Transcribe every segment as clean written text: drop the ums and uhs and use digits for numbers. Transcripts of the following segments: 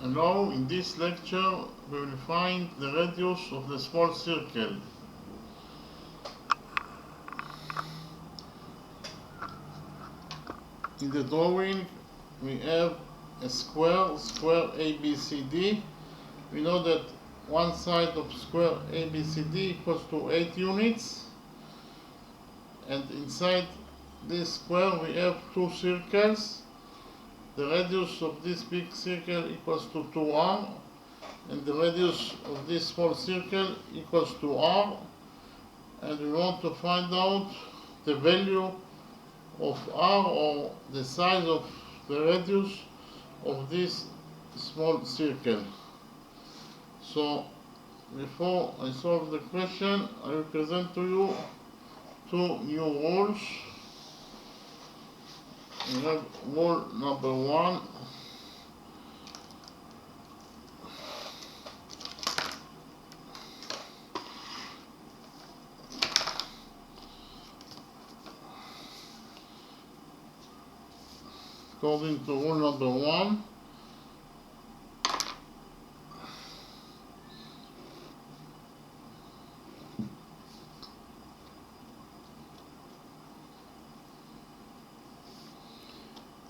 And now in this lecture we will find the radius of the small circle. In the drawing we have a square ABCD. We know that one side of square ABCD equals to 8 units, and inside this square we have two circles. The radius of this big circle equals to 2r, and the radius of this small circle equals to r, and we want to find out the value of r, or the size of the radius of this small circle. So before I solve the question, I will present to you two new rules. We have rule number 1. According to rule number 1,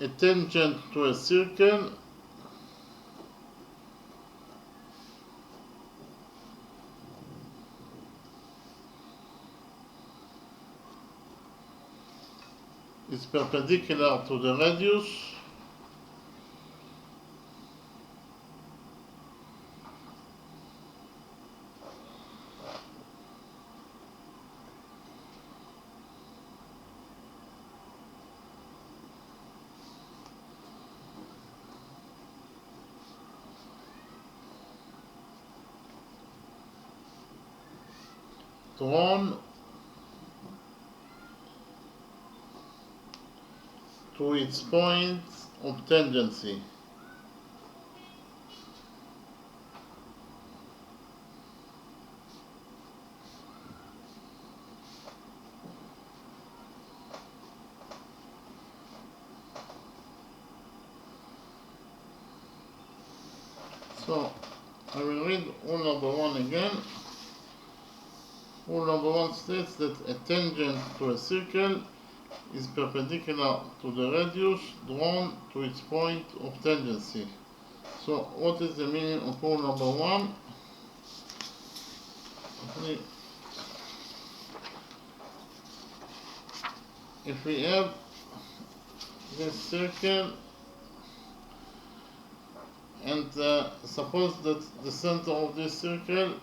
a tangent to a circle is perpendicular to the radius drawn to its point of tangency. So I will read rule number 1 again. Rule number 1 states that a tangent to a circle is perpendicular to the radius drawn to its point of tangency. So what is the meaning of rule number 1? If we have this circle and suppose that the center of this circle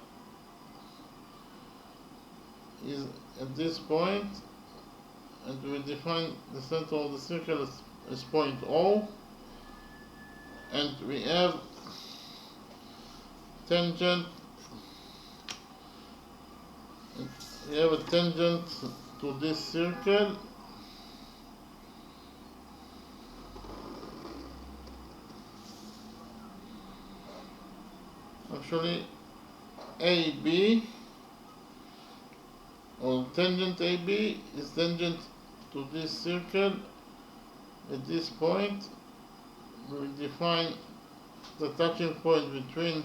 is at this point, and we define the center of the circle as point O, and we have tangent, we have a tangent to this circle, actually AB, or tangent AB is tangent to this circle at this point. We define the touching point between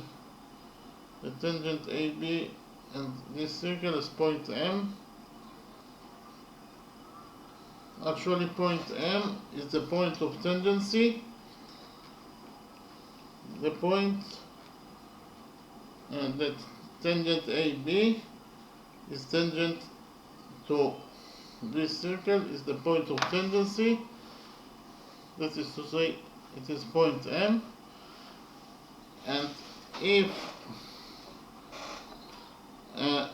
the tangent AB and this circle as point M. Actually point M is the point of tangency. The point that tangent AB is tangent to this circle is the point of tangency. That is to say, it is point M. And if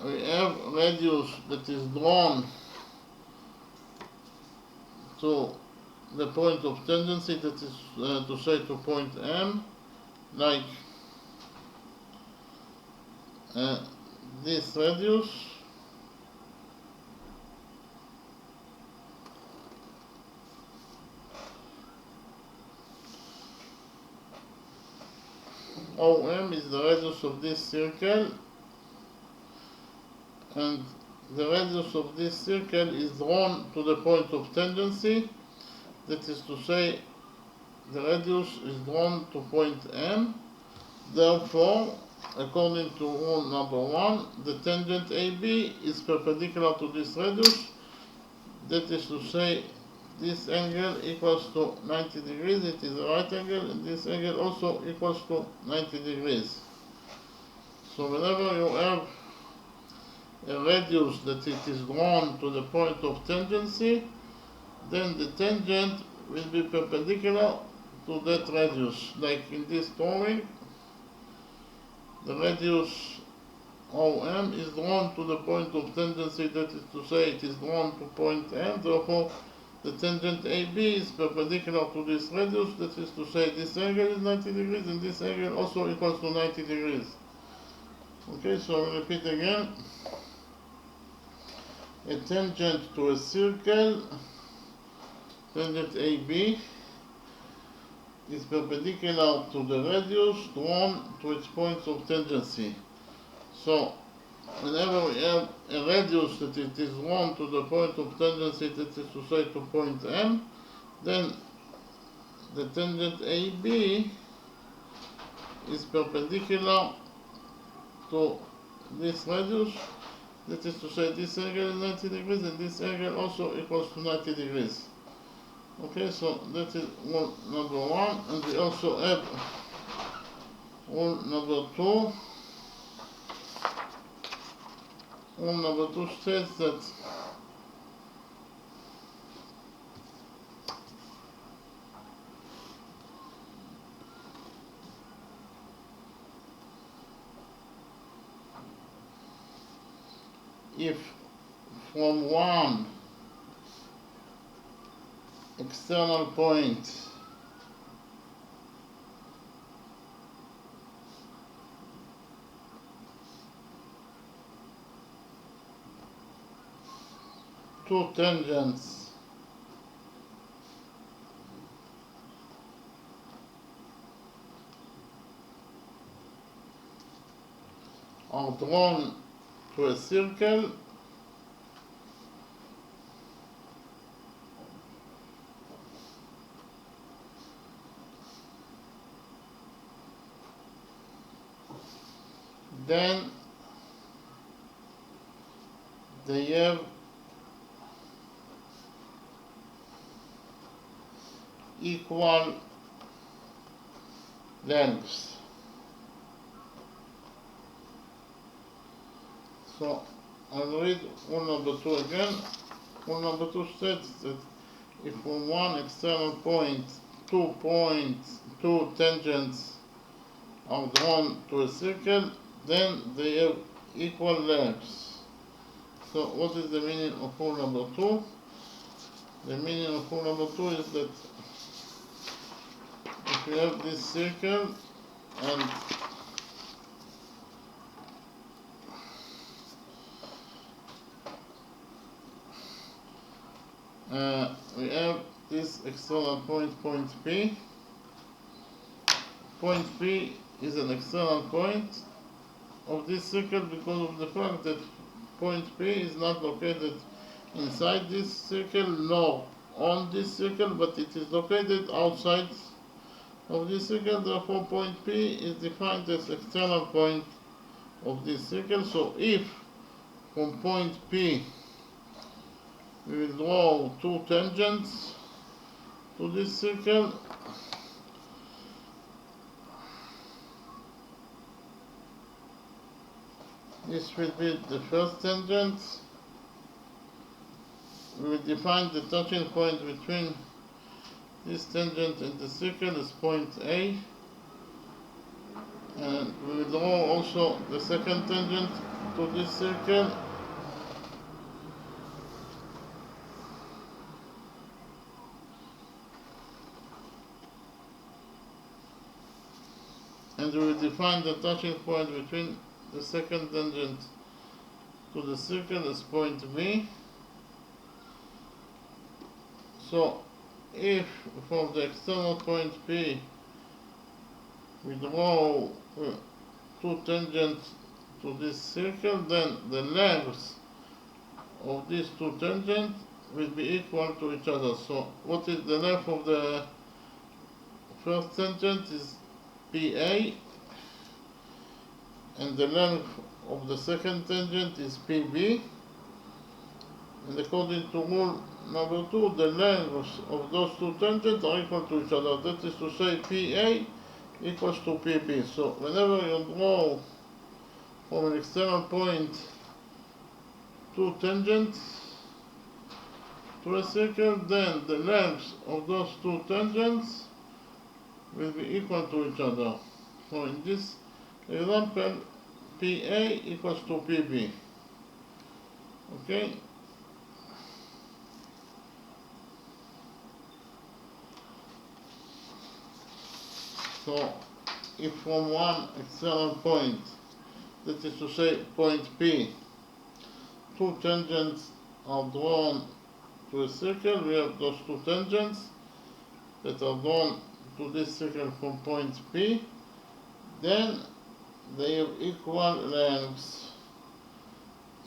we have radius that is drawn to the point of tangency, that is to say to point M, like this radius, OM is the radius of this circle, and the radius of this circle is drawn to the point of tangency. That is to say, the radius is drawn to point M, Therefore, according to rule number 1, the tangent AB is perpendicular to this radius. That is to say, this angle equals to 90 degrees, it is a right angle, and this angle also equals to 90 degrees. So whenever you have a radius that it is drawn to the point of tangency, then the tangent will be perpendicular to that radius. Like in this drawing, the radius OM is drawn to the point of tangency, that is to say it is drawn to point M, therefore the tangent AB is perpendicular to this radius, that is to say this angle is 90 degrees and this angle also equals to 90 degrees. Okay, so I'll repeat again. A tangent to a circle, tangent AB, is perpendicular to the radius drawn to its points of tangency. So, whenever we have a radius that it is drawn to the point of tangency, that is to say to point M, then the tangent AB is perpendicular to this radius, that is to say this angle is 90 degrees and this angle also equals to 90 degrees. Okay, so that is rule number 1, and we also have rule number 2. Rule number 2 states that if from one external point two tangents are drawn to a circle, then they have equal lengths. So I'll read rule number 2 again. Rule number 2 states that if from one external point two tangents are drawn to a circle, then they have equal lengths. So what is the meaning of rule number 2? The meaning of rule number 2 is that if you have this circle and we have this external point, point P. Point P is an external point of this circle because of the fact that point P is not located inside this circle nor on this circle, but it is located outside of this circle. Therefore, point P is defined as external point of this circle. So if from point P we will draw two tangents to this circle, this will be the first tangent. We will define the touching point between this tangent and the circle as point A, and we will draw also the second tangent to this circle, and we will define the touching point between the second tangent to the circle as point B. So if from the external point P we draw two tangents to this circle, then the lengths of these two tangents will be equal to each other. So what is the length of the first tangent is PA, and the length of the second tangent is PB. And according to rule number 2, the lengths of those two tangents are equal to each other. That is to say, PA equals to PB. So whenever you draw from an external point two tangents to a circle, then the lengths of those two tangents will be equal to each other. So in this example, PA equals to PB. Okay? So if from one external point, that is to say point P, two tangents are drawn to a circle, we have those two tangents that are drawn to this circle from point P, then they have equal lengths.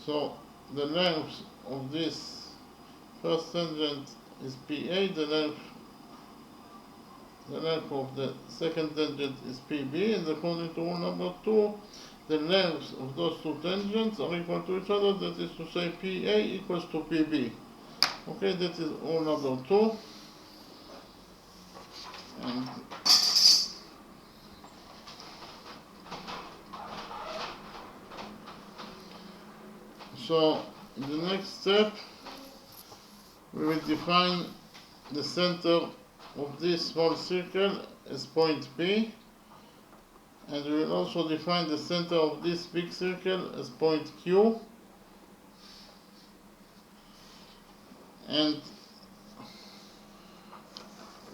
So the length of this first tangent is PA, the length of the second tangent is PB, and according to rule number 2, the lengths of those two tangents are equal to each other, that is to say PA equals to PB. Okay, that is rule number 2. And so in the next step, we will define the center of this small circle as point P, and we will also define the center of this big circle as point Q, and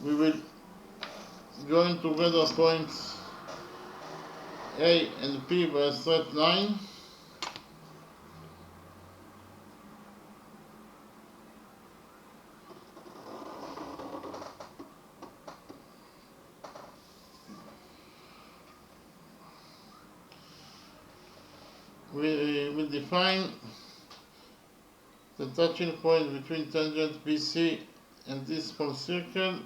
we will join together points A and P by a straight line. We will define the touching point between tangent BC and this small circle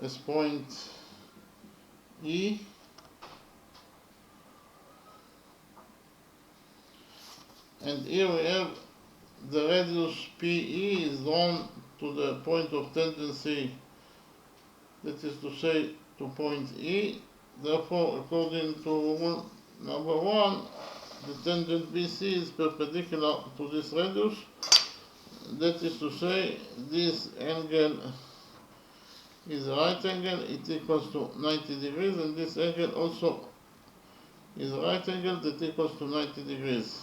as point E, and here we have the radius PE is drawn to the point of tangency, that is to say to point E. Therefore, according to rule number 1, the tangent BC is perpendicular to this radius, that is to say this angle is a right angle, it equals to 90 degrees, and this angle also is a right angle that equals to 90 degrees.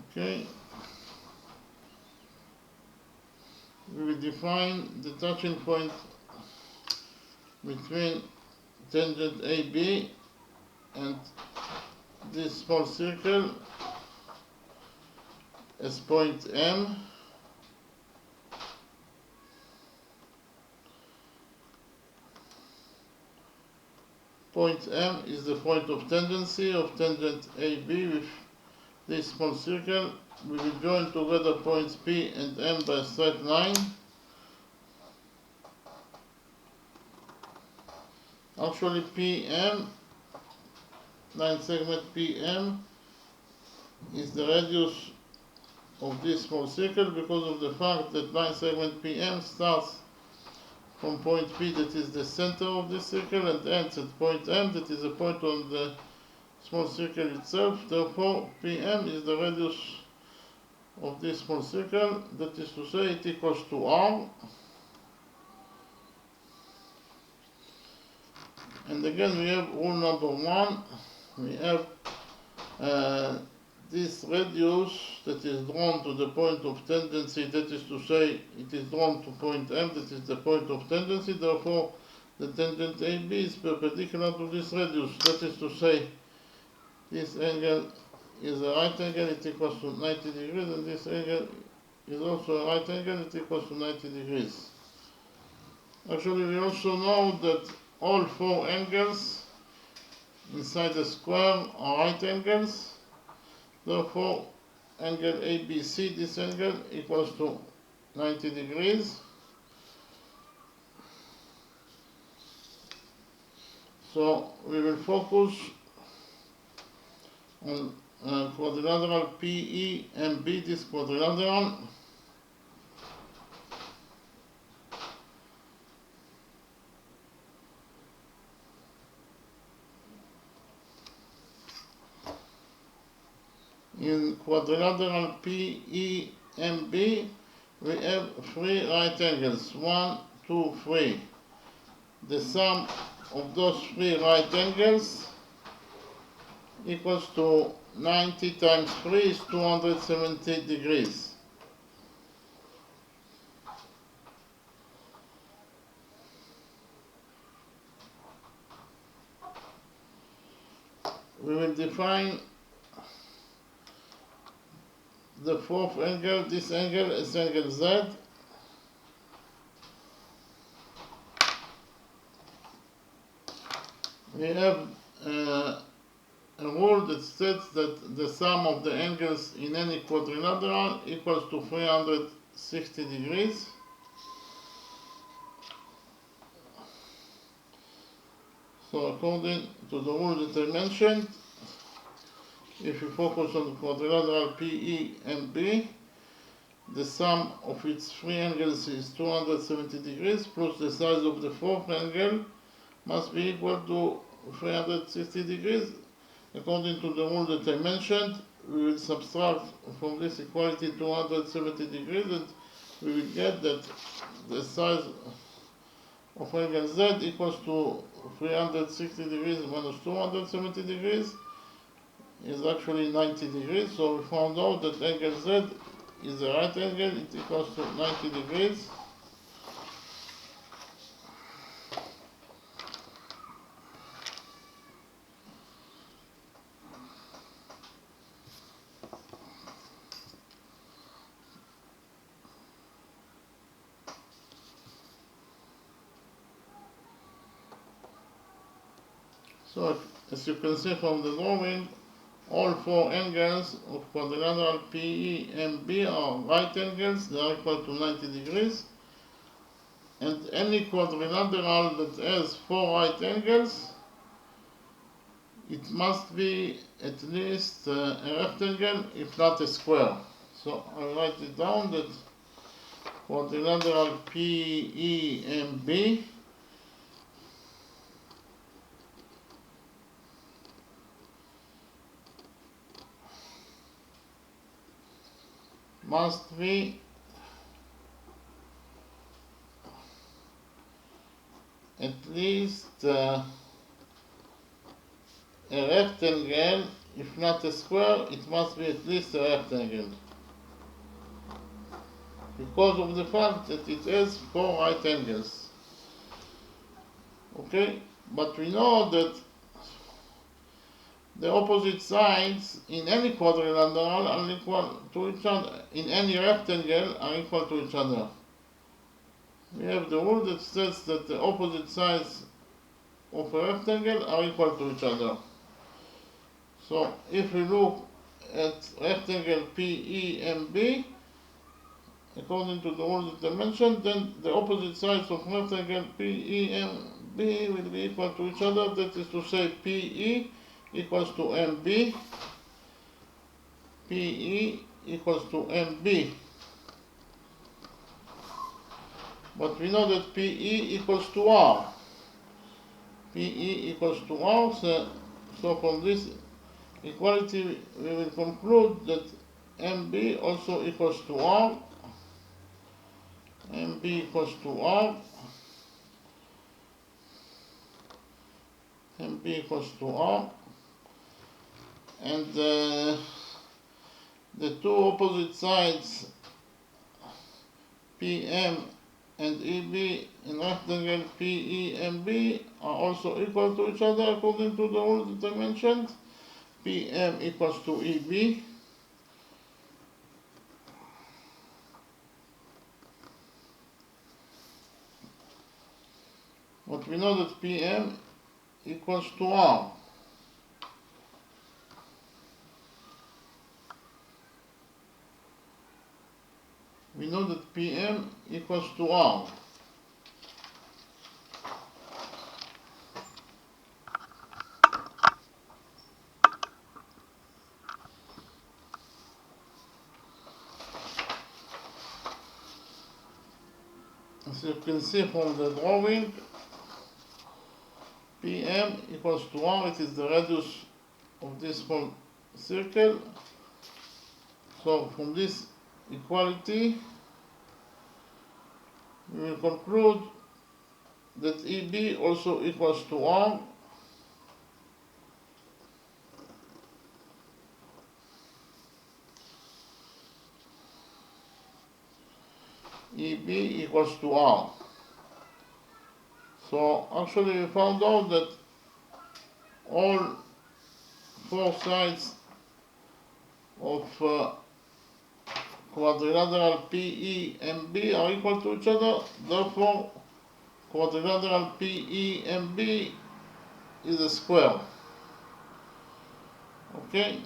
Okay, we will define the touching point between tangent AB and this small circle as point M. Point M is the point of tangency of tangent AB with this small circle. We will join together points P and M by a straight line. Actually, PM, line segment PM, is the radius of this small circle because of the fact that line segment PM starts from point P, that is the center of this circle, and ends at point M, that is a point on the small circle itself. Therefore, PM is the radius of this small circle, that is to say it equals to R. And again we have rule number 1, we have this radius that is drawn to the point of tangency, that is to say it is drawn to point M, that is the point of tangency. Therefore the tangent AB is perpendicular to this radius, that is to say this angle is a right angle, it equals to 90 degrees, and this angle is also a right angle, it equals to 90 degrees. Actually, we also know that all 4 angles inside the square are right angles. Therefore, angle ABC, this angle, equals to 90 degrees. So we will focus on quadrilateral PEMB, this quadrilateral. In quadrilateral PEMB, we have three right angles, 1, 2, 3. The sum of those three right angles equals to 90 times 3 is 270 degrees. We will define the fourth angle, this angle is angle Z. We have a rule that states that the sum of the angles in any quadrilateral equals to 360 degrees. So according to the rule that I mentioned, if you focus on the quadrilateral PEMB, the sum of its three angles is 270 degrees plus the size of the fourth angle must be equal to 360 degrees. According to the rule that I mentioned, we will subtract from this equality 270 degrees and we will get that the size of angle Z equals to 360 degrees minus 270 degrees is actually 90 degrees. So we found out that angle Z is a right angle, it equals to 90 degrees. So as you can see from the drawing, all four angles of quadrilateral PEMB are right angles, they are equal to 90 degrees. And any quadrilateral that has four right angles, it must be at least a rectangle, if not a square. So I write it down that quadrilateral PEMB must be at least a rectangle, if not a square, it must be at least a rectangle. Because of the fact that it has four right angles. Okay, but we know that the opposite sides in any quadrilateral are equal to each other, in any rectangle are equal to each other. We have the rule that states that the opposite sides of a rectangle are equal to each other. So if we look at rectangle PEMB, according to the rule that I mentioned, then the opposite sides of rectangle PEMB will be equal to each other. That is to say, PE equals to MB, PE equals to MB. But we know that PE equals to R. PE equals to R, so from this equality we will conclude that MB also equals to R. MB equals to R. MB equals to R. And the two opposite sides, PM and EB in rectangle PEMB are also equal to each other according to the rule that I mentioned. PM equals to EB. But we know that PM equals to R. We know that PM equals to R. you can see from the drawing, PM equals to 1, it is the radius of this small circle. So from this equality, we will conclude that EB also equals to 1. EB equals to R. So actually we found out that all four sides of quadrilateral PEMB are equal to each other. Therefore, quadrilateral PEMB is a square. Okay?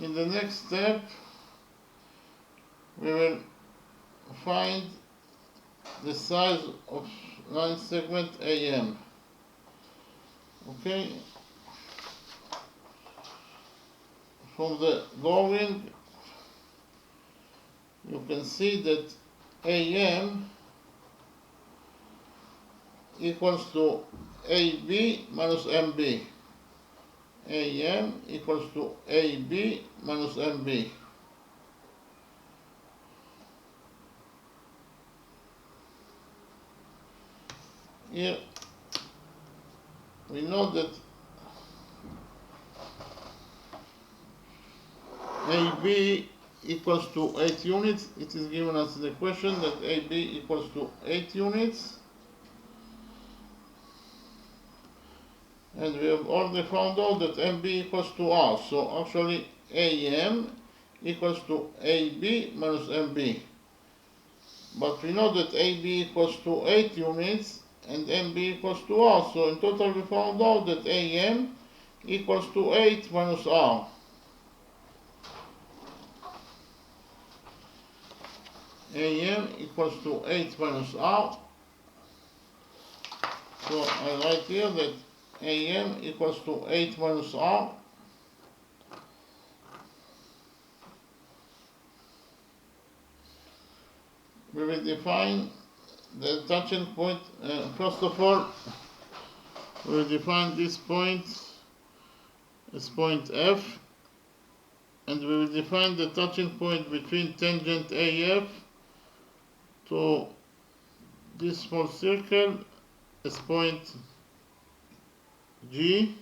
In the next step, we will find the size of line segment AM. Okay? From the drawing, you can see that AM equals to AB minus MB. AM equals to AB minus MB. Here we know that AB equals to 8 units. It is given us in the question that AB equals to 8 units. And we have already found out that MB equals to R. So actually AM equals to AB minus MB. But we know that AB equals to 8 units and MB equals to R. So in total we found out that AM equals to 8 minus R. AM equals to 8 minus R. So I write here that AM equals to 8 minus R. We will define the touching point. First of all, we will define this point as point F, and we will define the touching point between tangent AF to this small circle as point G.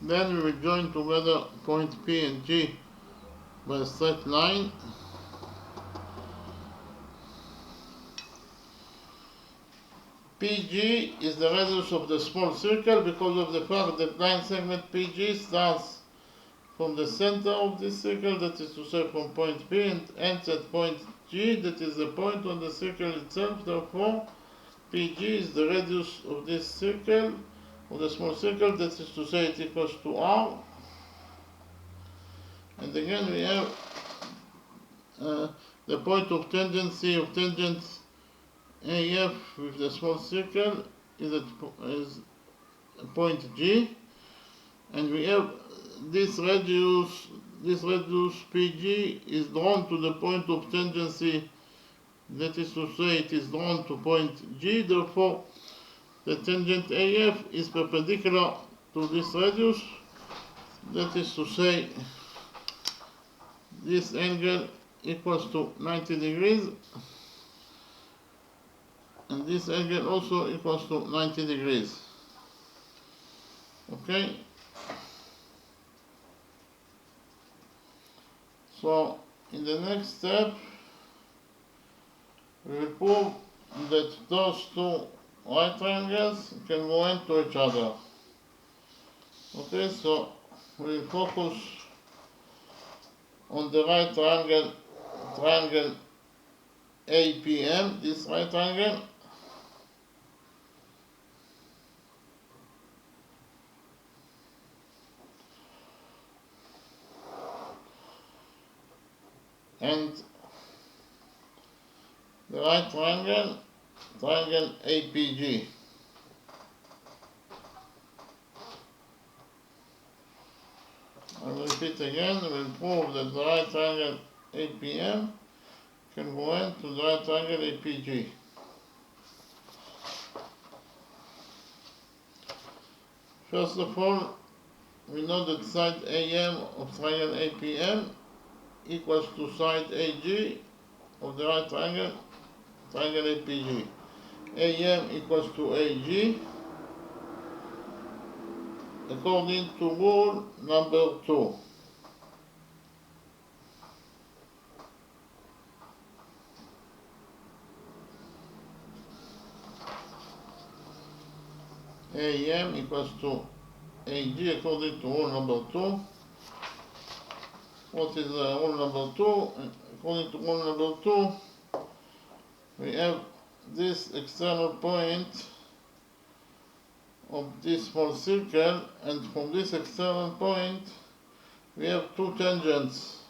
Then we will join together point P and G by a straight line. PG is the radius of the small circle because of the fact that line segment PG starts from the center of this circle, that is to say from point P, and ends at point G, that is the point on the circle itself. Therefore, PG is the radius of this circle, of the small circle, that is to say it equals to R. And again we have the point of tangency of tangent AF with the small circle is point G, and we have this radius PG is drawn to the point of tangency, that is to say it is drawn to point G. Therefore, the tangent AF is perpendicular to this radius, that is to say this angle equals to 90 degrees, and this angle also equals to 90 degrees. Okay? So in the next step, we will prove that those two right triangles can go into each other. Okay, so we will focus on the right triangle, triangle APM, this right triangle. And the right triangle, triangle APG. repeat again, we'll prove that the right triangle APM congruent to the right triangle APG. First of all, we know that side AM of triangle APM equals to side AG of the right triangle APG. AM equals to AG according to rule number 2. AM equals to AG according to rule number 2. What is rule number 2? According to rule number 2, we have this external point of this small circle, and from this external point we have two tangents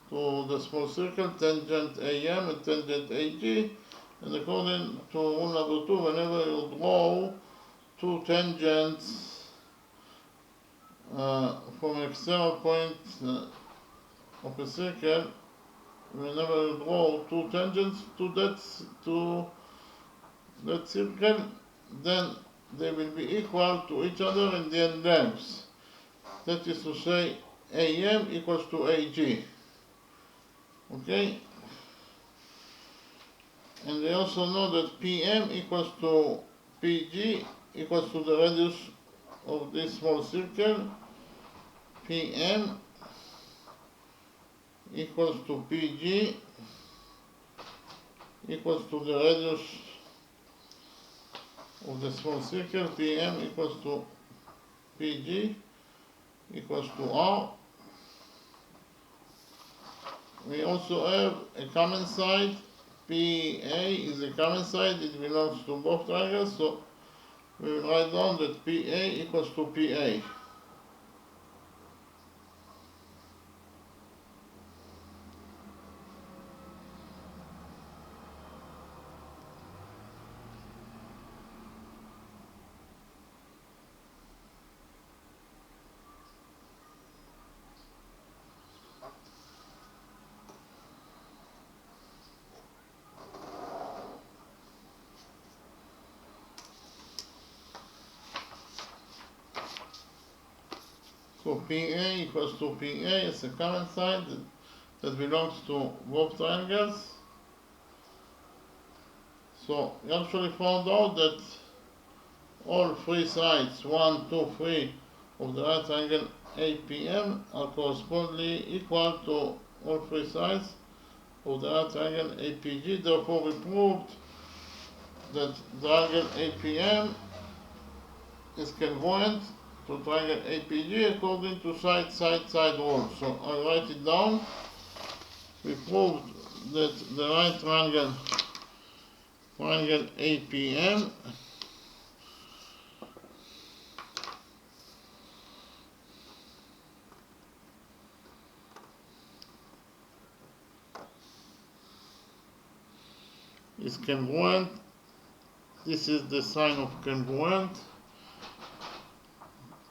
to the small circle, tangent AM and tangent AG, and according to rule number 2, whenever you draw two tangents from an external point of a circle, whenever you draw two tangents to that circle, then they will be equal to each other in the end lengths. That is to say, AM equals to AG. Okay? And we also know that PM equals to PG equals to the radius of this small circle. PM equals to PG equals to the radius of the small circle. PM equals to PG equals to R. We also have a common side. PA is a common side, it belongs to both triangles, so we will write down that PA equals to PA. So PA equals to PA is a common side that belongs to both triangles. So we actually found out that all three sides, 1, 2, 3 of the right triangle APM are correspondingly equal to all three sides of the right triangle APG. Therefore we proved that triangle APM is congruent to triangle APG according to side rule. So I write it down. We proved that the right triangle APM is congruent. This is the sign of congruent.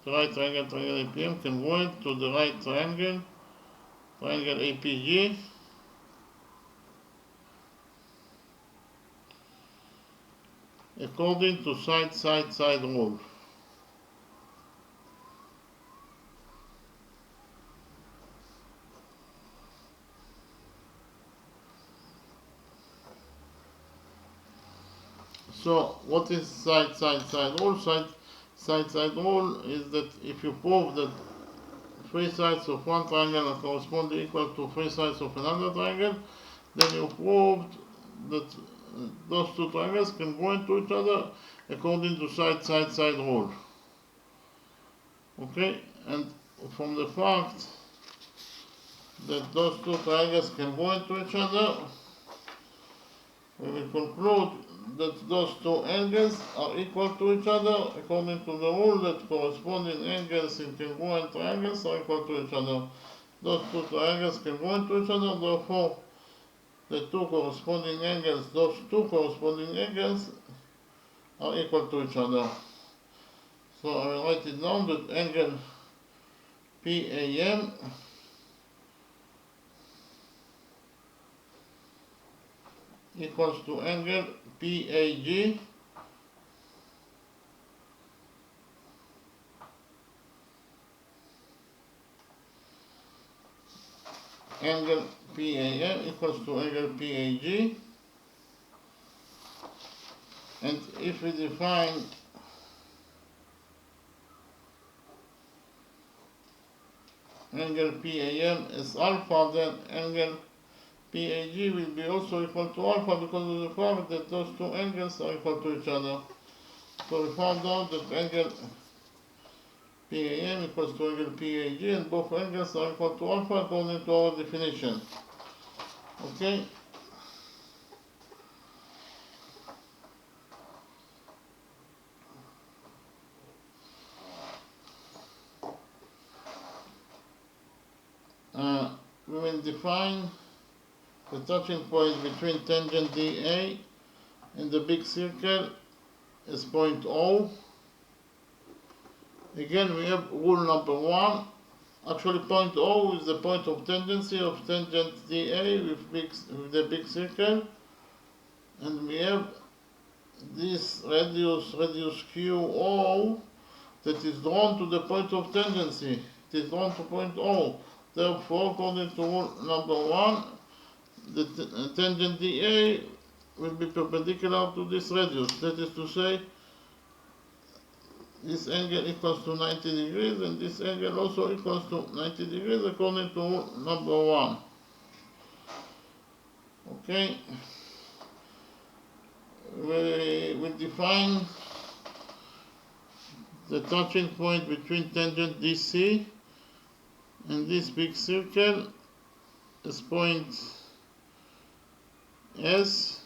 The right triangle APM congruent to the right triangle APG according to side rule. So what is side rule? Side rule is that if you prove that three sides of one triangle are corresponding equal to three sides of another triangle, then you proved that those two triangles can go into each other according to side rule. Okay, and from the fact that those two triangles can go into each other, we will conclude that those two angles are equal to each other according to the rule that corresponding angles in congruent triangles are equal to each other. Those two triangles can go into each other, therefore those two corresponding angles are equal to each other. So I will write it down that angle PAM equals to angle PAG angle PAM equals to angle PAG, and if we define angle PAM as alpha, then angle PAG will be also equal to alpha because of the fact that those two angles are equal to each other. So we found out that angle PAM equals to angle PAG, and both angles are equal to alpha according to our definition. Okay? We will define the touching point between tangent DA and the big circle is point O. Again, we have rule number 1. Actually, point O is the point of tangency of tangent DA with the big circle, and we have this radius QO that is drawn to the point of tangency. It is drawn to point O. Therefore, according to rule number 1, the tangent DA will be perpendicular to this radius. That is to say, this angle equals to 90 degrees, and this angle also equals to 90 degrees according to rule number 1. Okay. We will define the touching point between tangent DC and this big circle as point S.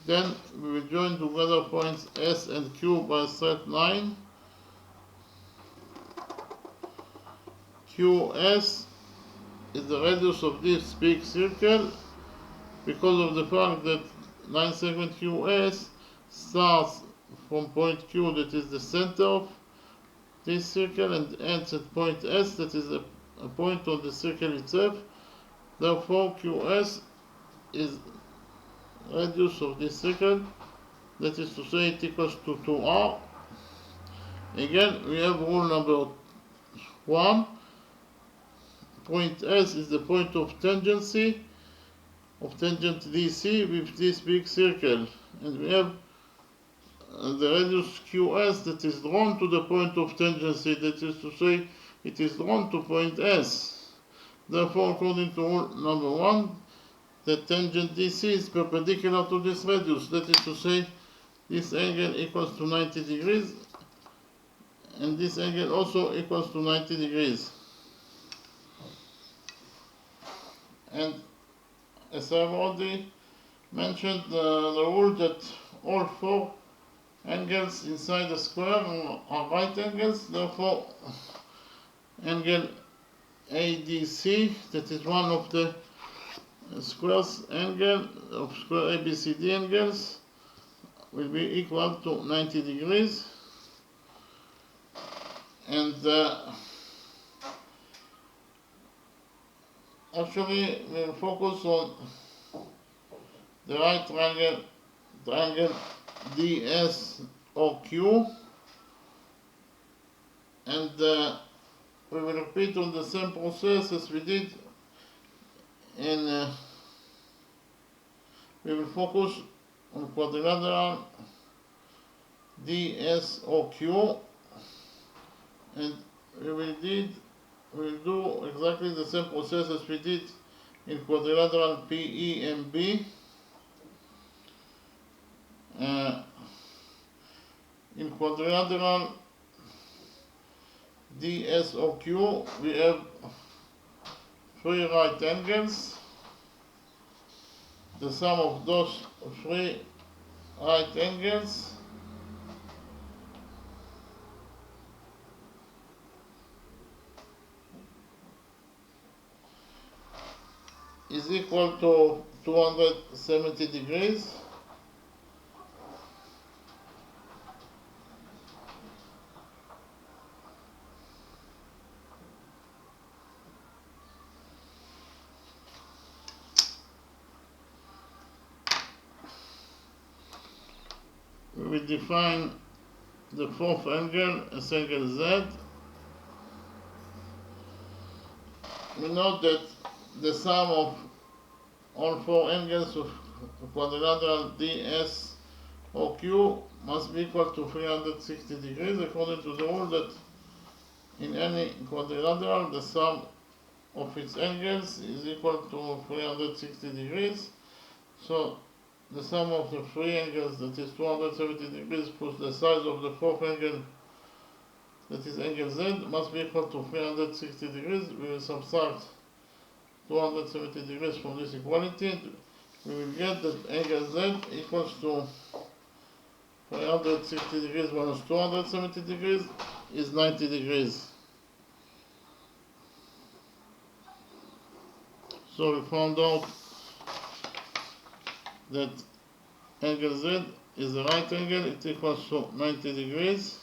Then we will join together points S and Q by a straight line. QS is the radius of this big circle because of the fact that line segment QS starts from point Q, that is the center of this circle, and ends at point S, that is a point on the circle itself. Therefore, QS is radius of this circle, that is to say it equals to 2R. Again, we have rule number 1. Point S is the point of tangency of tangent DC with this big circle, and we have the radius QS that is drawn to the point of tangency, that is to say it is drawn to point S. Therefore, according to rule number 1, the tangent DC is perpendicular to this radius, that is to say this angle equals to 90 degrees, and this angle also equals to 90 degrees. And as I've already mentioned, the rule that all 4 angles inside the square are right angles. Therefore, angle ADC, that is one of the square's angle of square ABCD angles, will be equal to 90 degrees. And actually, we'll focus on the right triangle DSOQ, and we will repeat on the same process as we did in we will focus on quadrilateral DSOQ, and we will do exactly the same process as we did in quadrilateral PEMB. In quadrilateral DSOQ, we have 3 right angles. The sum of those 3 right angles is equal to 270 degrees. we will define the fourth angle as angle Z. We know that the sum of all four angles of quadrilateral DSOQ must be equal to 360 degrees, according to the rule that in any quadrilateral the sum of its angles is equal to 360 degrees. So the sum of the three angles, that is 270 degrees, plus the size of the fourth angle, that is angle Z, must be equal to 360 degrees. We will subtract 270 degrees from this equality. We will get that angle Z equals to 360 degrees minus 270 degrees is 90 degrees. So we found out that angle Z is a right angle, it equals to 90 degrees.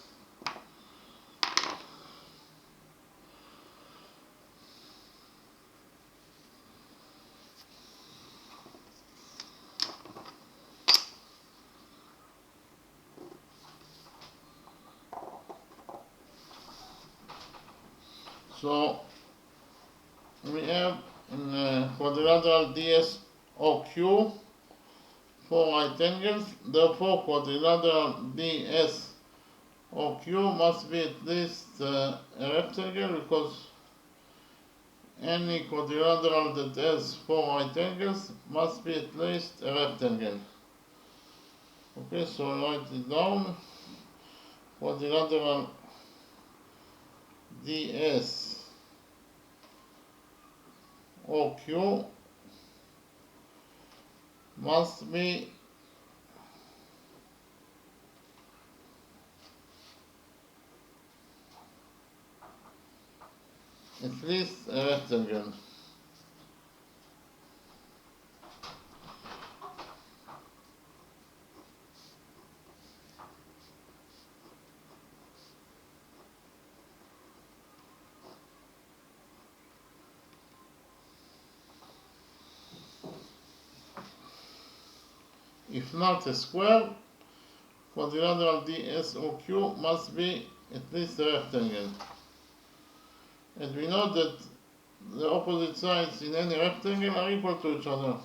So we have in quadrilateral DSOQ four right angles, therefore quadrilateral DSOQ must be at least a rectangle, because any quadrilateral that has four right angles must be at least a rectangle. Okay, so I write it down. Quadrilateral DSOQ must be at least a rectangle. If not a square, quadrilateral DSOQ must be at least a rectangle. And we know that the opposite sides in any rectangle are equal to each other.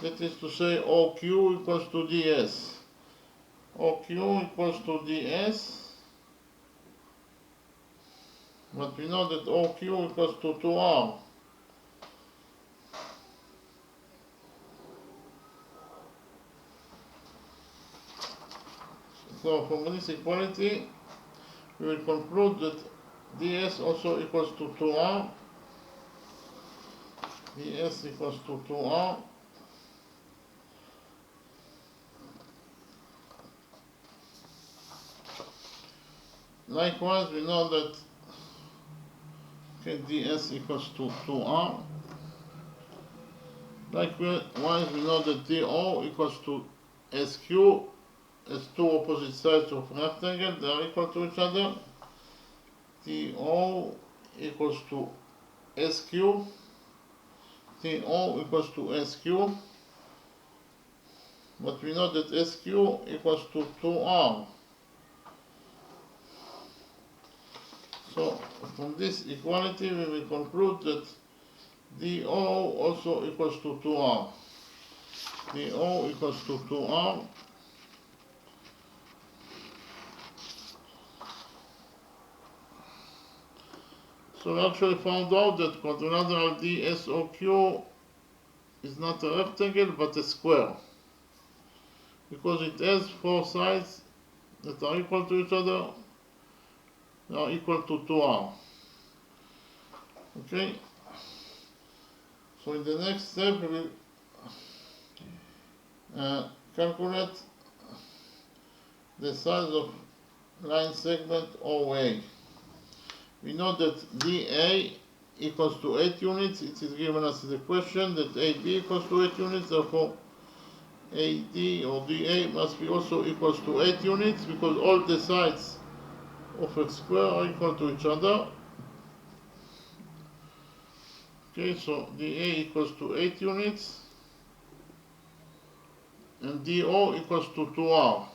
That is to say, OQ equals to DS. OQ equals to DS. But we know that OQ equals to 2R. So from this equality, we will conclude that ds also equals to 2r. ds equals to 2r. Likewise, we know that ds equals to 2r. Likewise, we know that do equals to sq, as two opposite sides of a rectangle, they are equal to each other. TO equals to SQ. TO equals to SQ. But we know that SQ equals to 2R. So from this equality we will conclude that DO also equals to 2R. DO equals to 2R. So we actually found out that quadrilateral DSOQ is not a rectangle but a square, because it has four sides that are equal to each other, they are equal to 2R. Okay? So in the next step we will calculate the size of line segment OA. We know that DA equals to 8 units. It is given us in the question that AB equals to 8 units, therefore AD or DA must be also equals to 8 units, because all the sides of a square are equal to each other. Okay, so DA equals to 8 units and DO equals to 2R.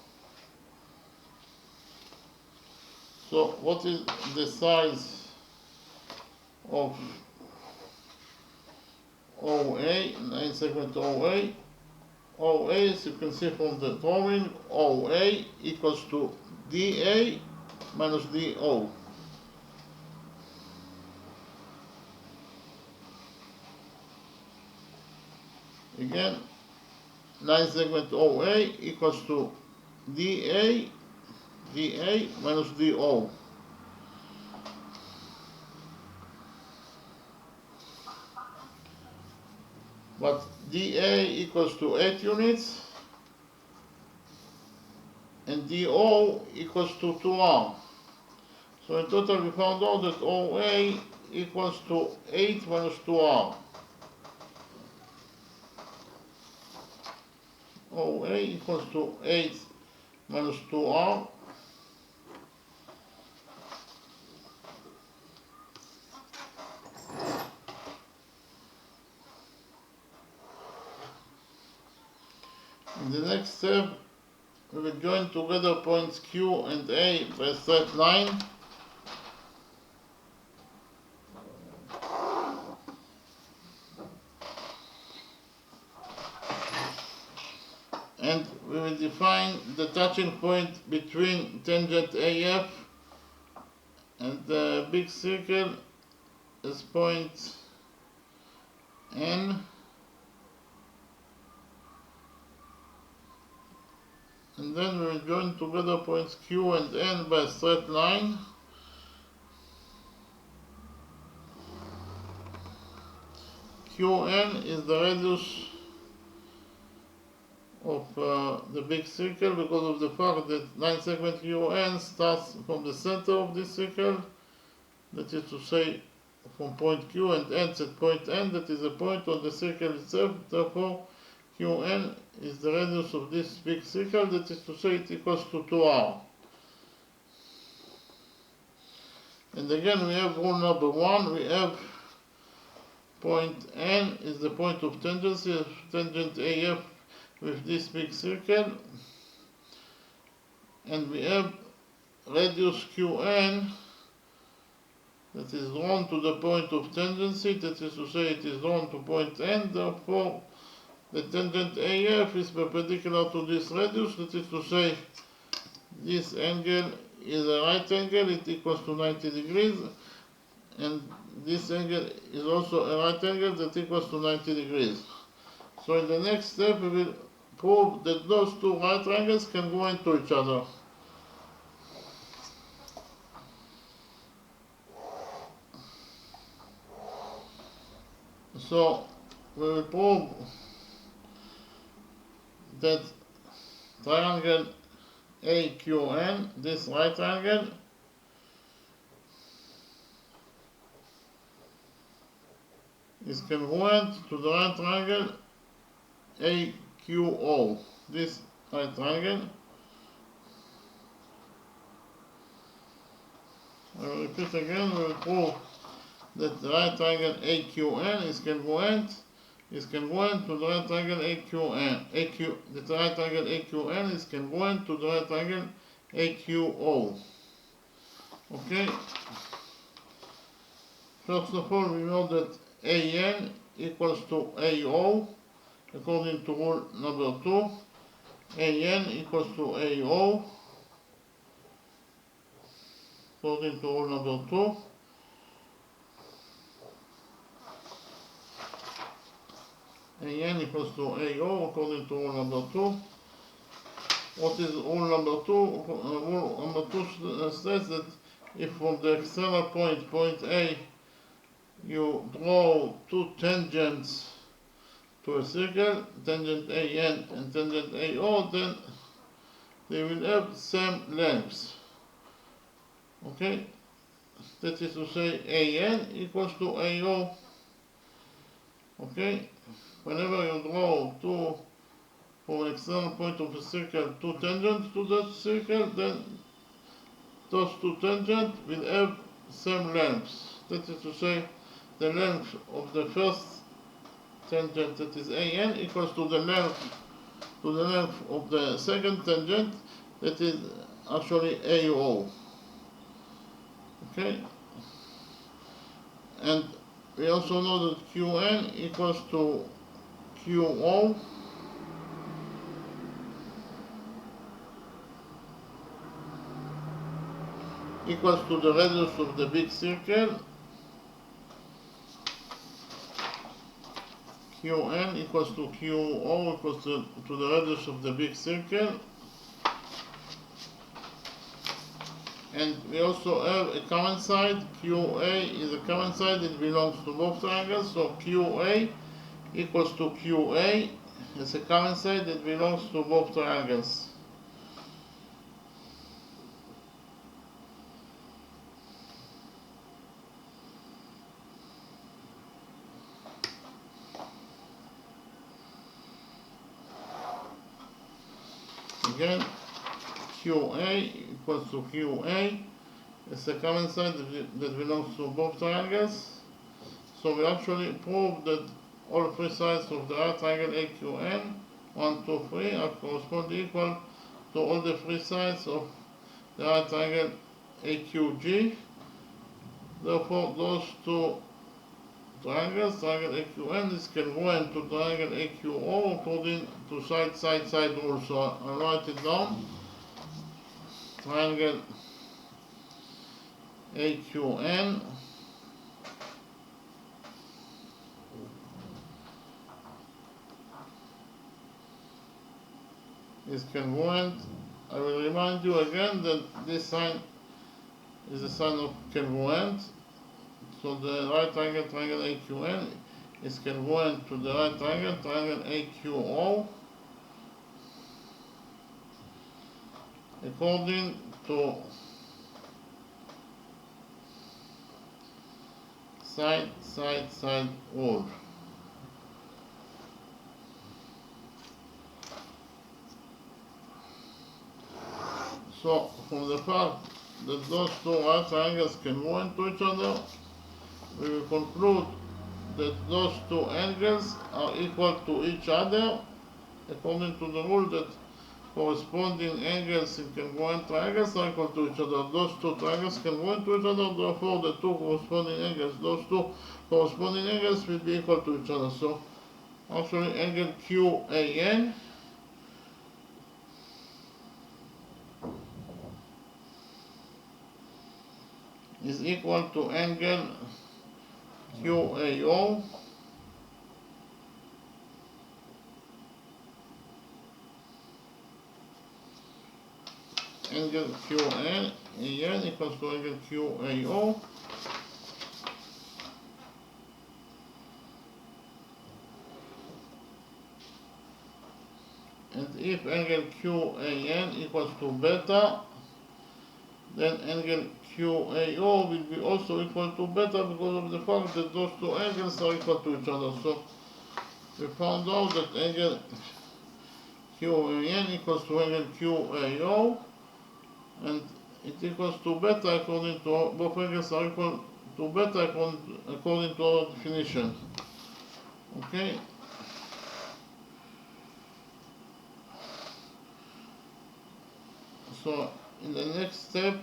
So what is the size of OA, line segment OA? OA, as you can see from the drawing, OA equals to DA minus DO. Again, line segment OA equals to DA minus DO. But DA equals to 8 units and DO equals to 2R. So in total we found out that OA equals to 8 minus 2R. OA equals to 8 minus 2R. In the next step, we will join together points Q and A by a straight line. And we will define the touching point between tangent AF and the big circle as point N. And then we will join together points Q and N by a straight line. QN is the radius of the big circle because of the fact that line segment UN starts from the center of this circle, that is to say from point Q and ends at point N, that is a point on the circle itself. Therefore Qn is the radius of this big circle, that is to say it equals to 2R. And again we have rule number 1, we have point N is the point of tangency of tangent AF with this big circle, and we have radius Qn that is drawn to the point of tangency, that is to say it is drawn to point N. Therefore the tangent AF is perpendicular to this radius, that is to say this angle is a right angle, it equals to 90 degrees, and this angle is also a right angle that equals to 90 degrees. So in the next step we will prove that those two right angles can go into each other. So we will prove that triangle AQN, this right angle, is congruent to the right triangle AQO, this right triangle. I will repeat again, we will prove that the right triangle AQN is congruent to the right triangle AQN. The right triangle AQN is congruent to the right triangle AQO. Okay? First of all, we know that AN equals to AO according to rule number 2. AN equals to AO according to rule number 2. AN equals to AO according to rule number 2. What is rule number 2? Rule number 2 states that if from the external point, point A, you draw two tangents to a circle, tangent AN and tangent AO, then they will have same lengths. Okay? That is to say AN equals to AO. Okay? Whenever you draw two, from an external point of a circle, two tangents to that circle, then those two tangents will have same lengths. That is to say, the length of the first tangent, that is AN, equals to the length of the second tangent, that is actually AO. Okay, and we also know that Qn equals to Qo equals to the radius of the big circle. Qn equals to Qo equals to the radius of the big circle. And we also have a common side. QA is a common side, it belongs to both triangles, so QA equals to QA. It's a common side that belongs to both triangles. Again, QA equals to QA. It's a common side that belongs to both triangles. So we actually proved that all three sides of the right triangle AQN, 1, 2, 3, are corresponding equal to all the three sides of the right triangle AQG. Therefore, those two triangles, triangle AQN, is congruent to triangle AQO according to side rule. So I write it down. Triangle AQN is congruent. I will remind you again that this sign is a sign of congruent. So the right triangle, triangle AQN, is congruent to the right triangle, triangle AQO, according to side rule. So from the fact that those two right triangles congruent to each other, we will conclude that those two angles are equal to each other according to the rule that corresponding angles in congruent triangles are equal to each other. Those two triangles congruent to each other, therefore the two corresponding angles, those two corresponding angles will be equal to each other. So actually angle QAN is equal to angle QAO angle QAN equals to angle QAO. And if angle QAN equals to beta, then angle QAO will be also equal to beta because of the fact that those two angles are equal to each other. So we found out that angle QAN equals to angle QAO, and it equals to beta according to both angles are equal to beta according to our definition. Okay. So in the next step,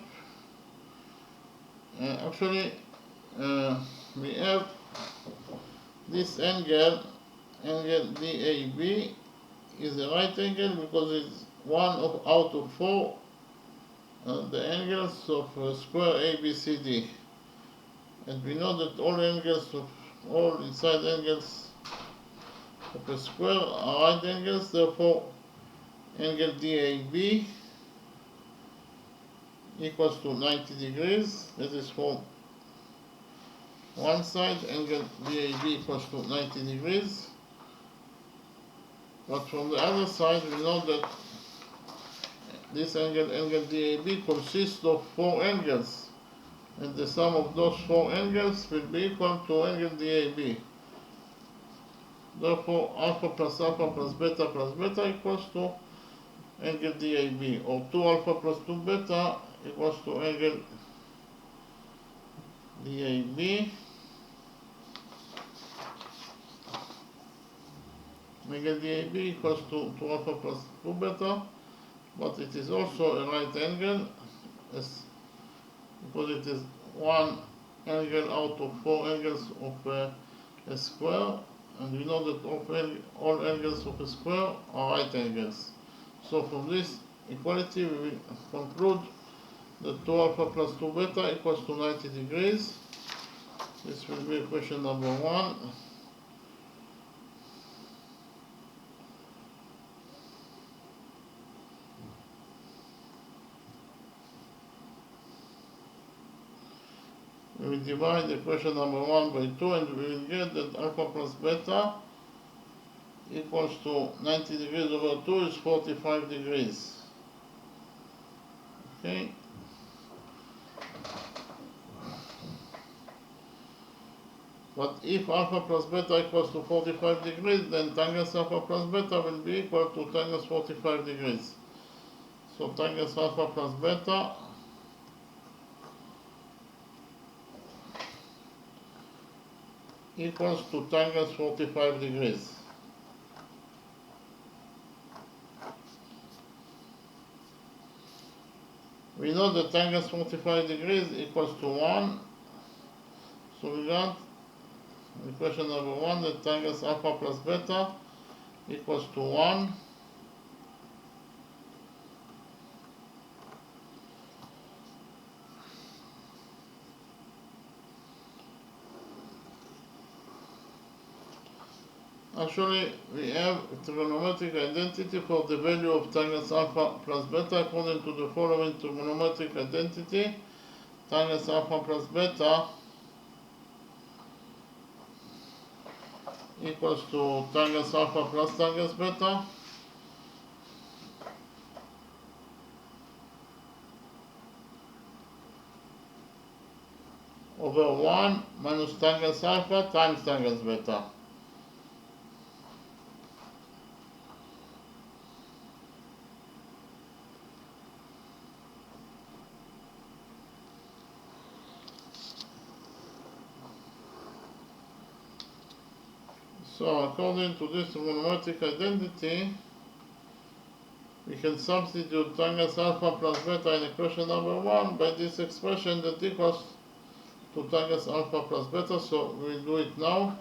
we have this angle DAB is a right angle because it's one out of four the angles of square ABCD, and we know that all inside angles of a square are right angles. Therefore, angle DAB equals to 90 degrees. That is from one side, angle DAB equals to 90 degrees. But from the other side, we know that this angle DAB, consists of four angles, and the sum of those four angles will be equal to angle DAB. Therefore, alpha plus beta equals to angle DAB, or 2 alpha plus 2 beta equals to angle DAB. Angle DAB equals to 2 alpha plus 2 beta, but it is also a right angle because it is one angle out of four angles of a square, and we know that all angles of a square are right angles. So from this equality we will conclude that 2 alpha plus 2 beta equals to 90 degrees. This will be question number 1. We will divide the equation number 1 by 2 and we will get that alpha plus beta equals to 90 degrees over 2 is 45 degrees. Okay. But if alpha plus beta equals to 45 degrees, then tangent alpha plus beta will be equal to tangent 45 degrees. So tangent alpha plus beta equals to tangent 45 degrees. We know that tangent 45 degrees equals to 1. So we got equation number 1 that tangent alpha plus beta equals to 1. Actually, we have a trigonometric identity for the value of tangent alpha plus beta according to the following trigonometric identity. Tangent alpha plus beta equals to tangent alpha plus tangent beta over 1 minus tangent alpha times tangent beta. So according to this trigonometric identity, we can substitute tangent alpha plus beta in equation number 1 by this expression that equals to tangent alpha plus beta. So we'll do it now.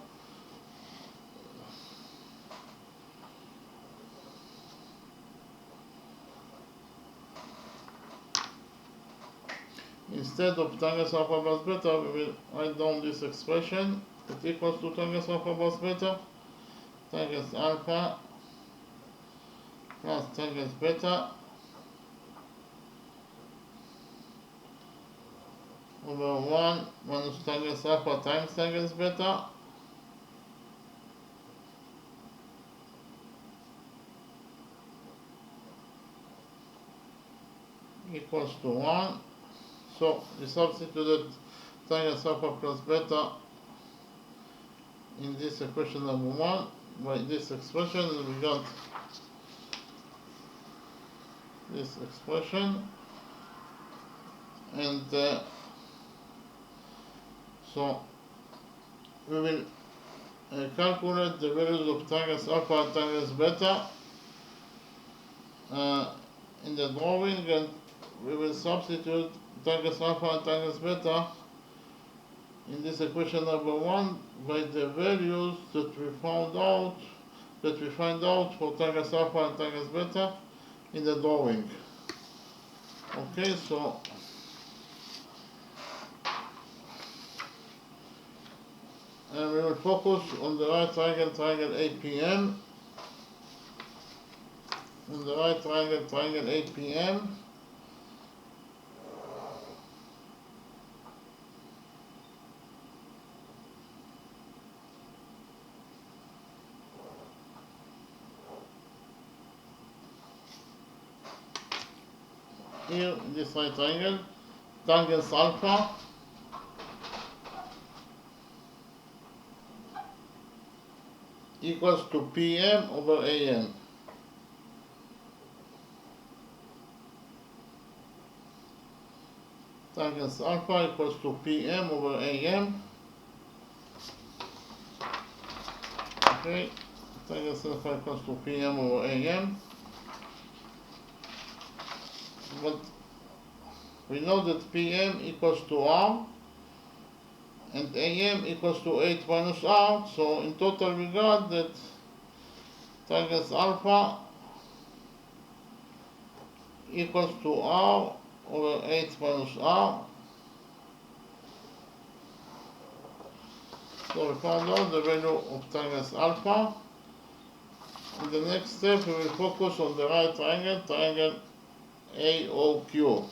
Instead of tangent alpha plus beta, we will write down this expression that equals to tangent alpha plus beta. Tangent alpha plus tangent beta over 1 minus tangent alpha times tangent beta equals to 1. So we substituted tangent alpha plus beta in this equation number 1 by this expression, and we got this expression, and so we will calculate the values of tangent alpha and tangent beta in the drawing, and we will substitute tangent alpha and tangent beta in this equation number 1 by the values that we find out for tangent alpha and tangent beta in the drawing. Okay, so and we will focus on the right triangle APM. On the right triangle APM, here in this right triangle, tangent alpha equals to PM over AM. Tangent alpha equals to PM over AM. Okay, tangent alpha equals to PM over AM. But we know that PM equals to R, and AM equals to 8 minus R. So in total we got that tangent alpha equals to R over 8 minus R. So we found out the value of tangent alpha. In the next step we will focus on the right triangle, triangle AOQ.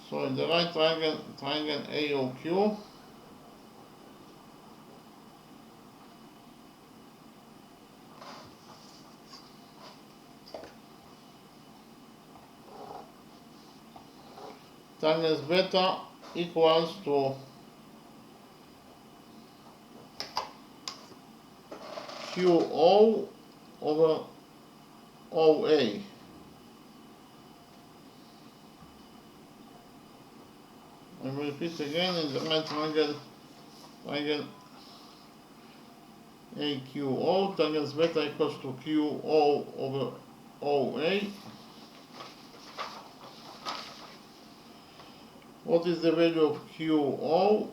So in the right triangle, triangle AOQ, tangent beta equals to QO over OA. I will repeat again, in the right triangle, triangle AQO, tangent beta equals to QO over OA. What is the value of QO?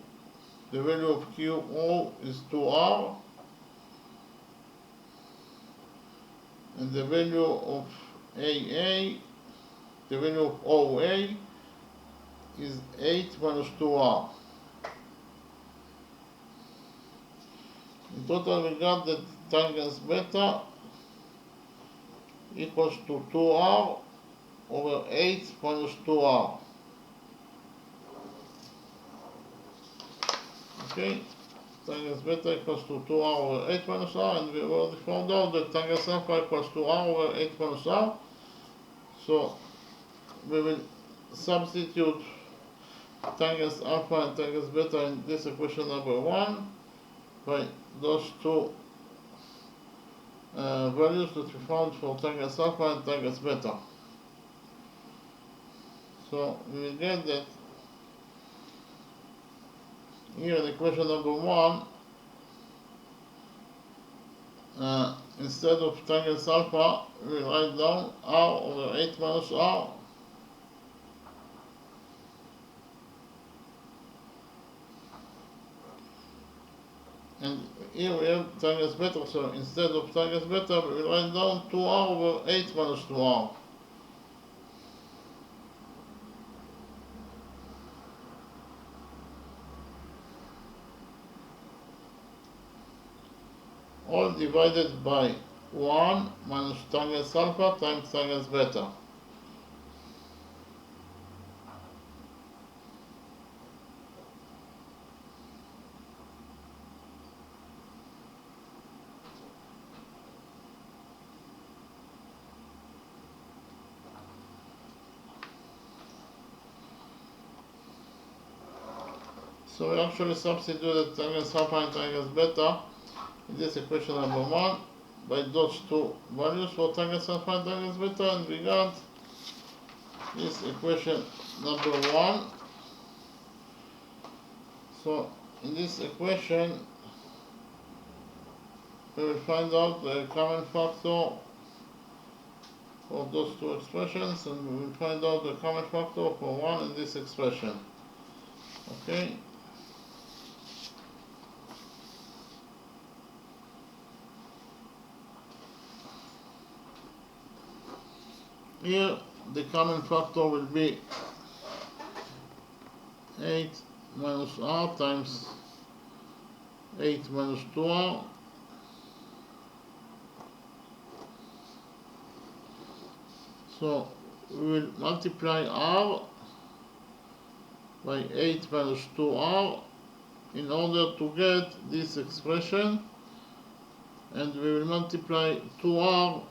The value of QO is 2R, and the value of AA, the value of OA is 8 minus 2R. In total we got that tangent beta equals to 2R over 8 minus 2R. Okay, tangent beta equals to 2R over 8 minus R, and we already found out that tangent alpha equals to R over 8 minus R. So we will substitute tangent alpha and tangent beta in this equation number 1 by those two values that we found for tangent alpha and tangent beta. So we will get that here in equation number 1, instead of tangent alpha, we will write down R over 8 minus R. And here we have tangent beta, so instead of tangent beta, we will write down 2R over 8 minus 2R. All divided by 1 minus tangent alpha times tangent beta. So we actually substituted tangent alpha and tangent beta in this equation number 1 by those two values for tangent alpha and tangent beta, and we got this equation number 1. So in this equation we will find out the common factor for those two expressions, and we will find out the common factor for 1 in this expression. Okay. Here the common factor will be 8 minus R times 8 minus 2R. So we will multiply R by 8 minus 2R in order to get this expression, and we will multiply 2R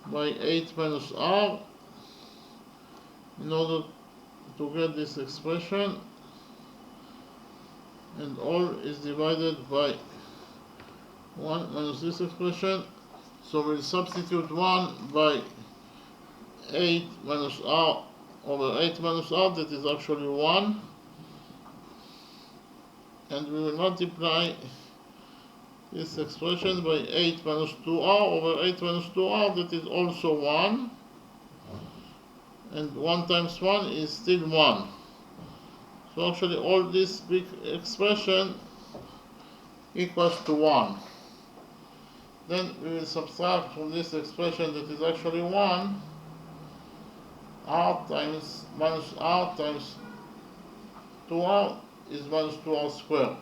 by 8 minus R in order to get this expression, and all is divided by 1 minus this expression. So we'll substitute 1 by 8 minus R over 8 minus R, that is actually 1, and we will multiply this expression by 8 minus 2r over 8 minus 2r, that is also 1. And 1 times 1 is still 1. So actually all this big expression equals to 1. Then we will subtract from this expression that is actually 1, r times minus r times 2r is minus 2r squared.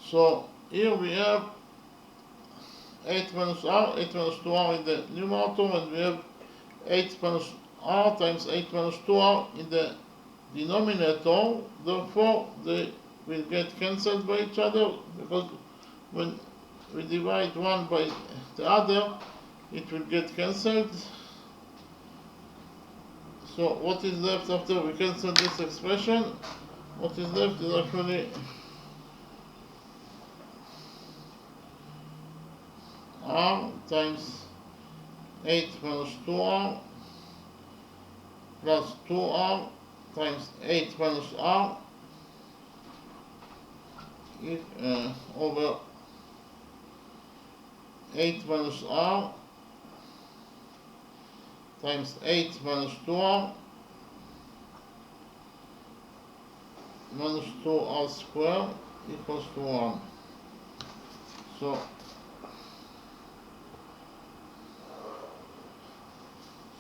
So here we have 8 minus r, 8 minus 2r in the numerator, and we have 8 minus r times 8 minus 2r in the denominator. Therefore, they will get cancelled by each other, because when we divide one by the other, it will get cancelled. So what is left after we cancel this expression? What is left is actually r times 8 minus 2r plus 2r times 8 minus r over 8 minus r times 8 minus 2r minus 2r squared equals to 1. So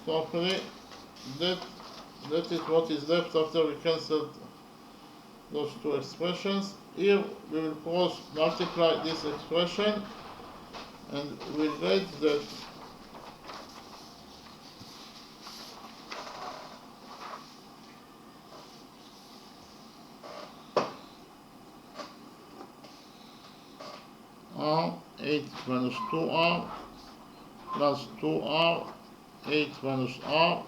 actually that is what is left after we cancelled those two expressions. Here we will cross multiply this expression, and we will get that r 8 minus 2r plus 2r 8 minus r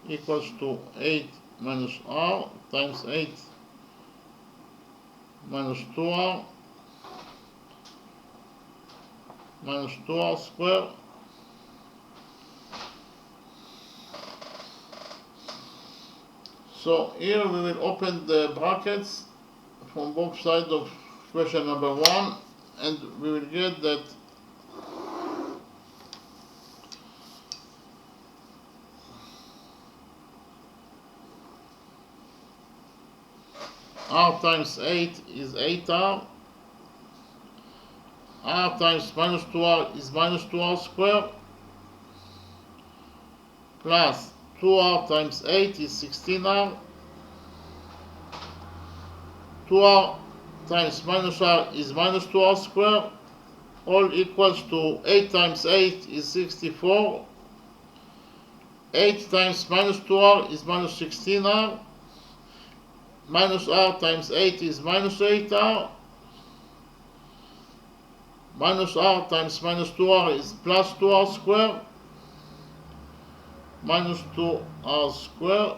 equals to 8 minus r times 8 minus 2r minus 2r squared. So here we will open the brackets from both sides of question number 1, and we will get that r times 8 is 8r, r times minus 2r is minus 2r squared, plus 2r times 8 is 16r, 2r times minus r is minus 2r squared, all equals to 8 times 8 is 64, 8 times minus 2r is minus 16r, minus r times 8 is minus 8r, minus r times minus 2r is plus 2r squared, minus 2r squared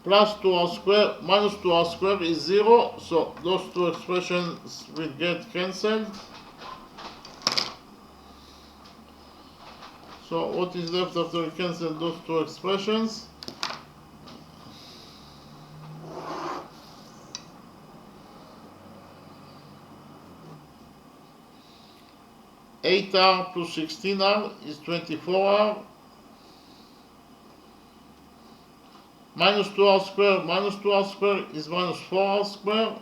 plus 2r squared minus 2r squared is 0, so those two expressions will get cancelled. So what is left after we cancel those two expressions? Eight r plus 16r is 24r, minus 2r squared is minus 4r squared,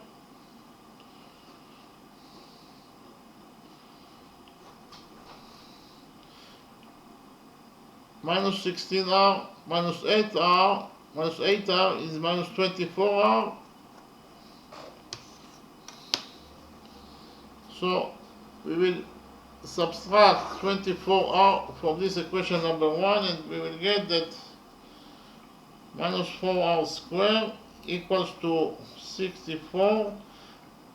minus 16r minus 8r is minus 24r. So we will subtract 24r from this equation number 1, and we will get that minus 4r squared equals to 64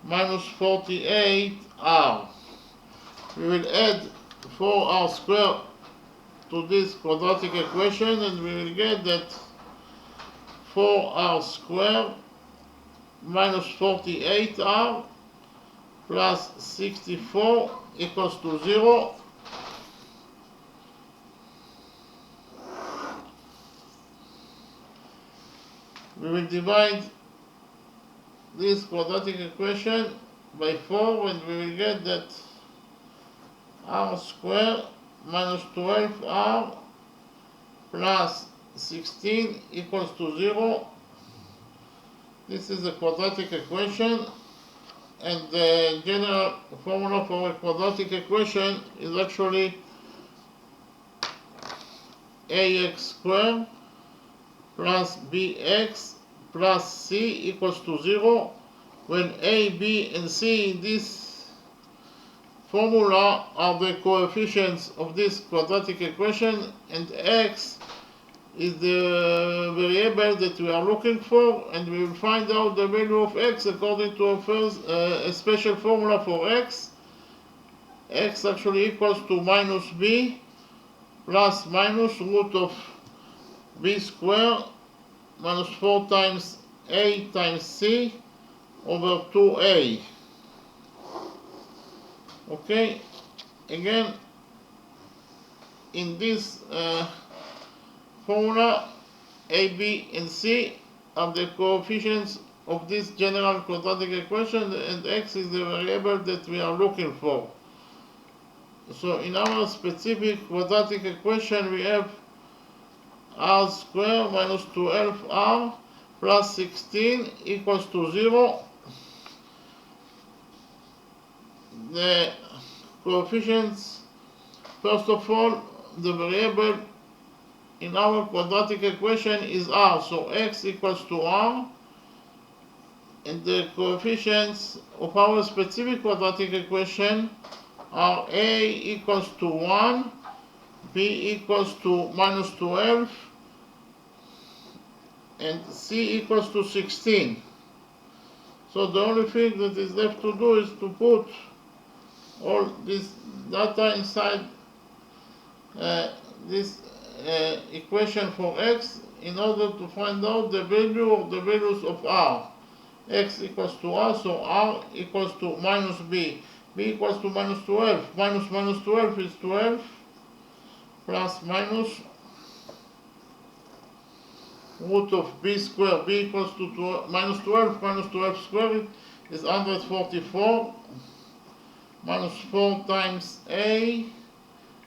minus 48r. We will add 4r squared to this quadratic equation, and we will get that 4r squared minus 48r plus 64 equals to 0. We will divide this quadratic equation by 4, and we will get that r squared minus 12r plus 16 equals to 0. This is a quadratic equation, and the general formula for a quadratic equation is actually ax squared plus bx plus c equals to 0, when a, b, and c in this formula are the coefficients of this quadratic equation, and x is the variable that we are looking for, and we will find out the value of x according to a special formula for x. X actually equals to minus b plus minus root of b squared minus 4 times a times c over 2a. Okay, again, in this formula, a, b, and c are the coefficients of this general quadratic equation, and x is the variable that we are looking for. So in our specific quadratic equation, we have r squared minus 12r plus 16 equals to 0. The coefficients, first of all, the variable in our quadratic equation is r, so x equals to r, and the coefficients of our specific quadratic equation are a equals to 1, b equals to minus 12, and c equals to 16. So the only thing that is left to do is to put all this data inside this equation for x in order to find out the value of the values of r. X equals to r, so r equals to minus b. B equals to minus 12. Minus 12 is 12, plus minus root of b squared. B equals to minus 12 squared is 144. Minus 4 times a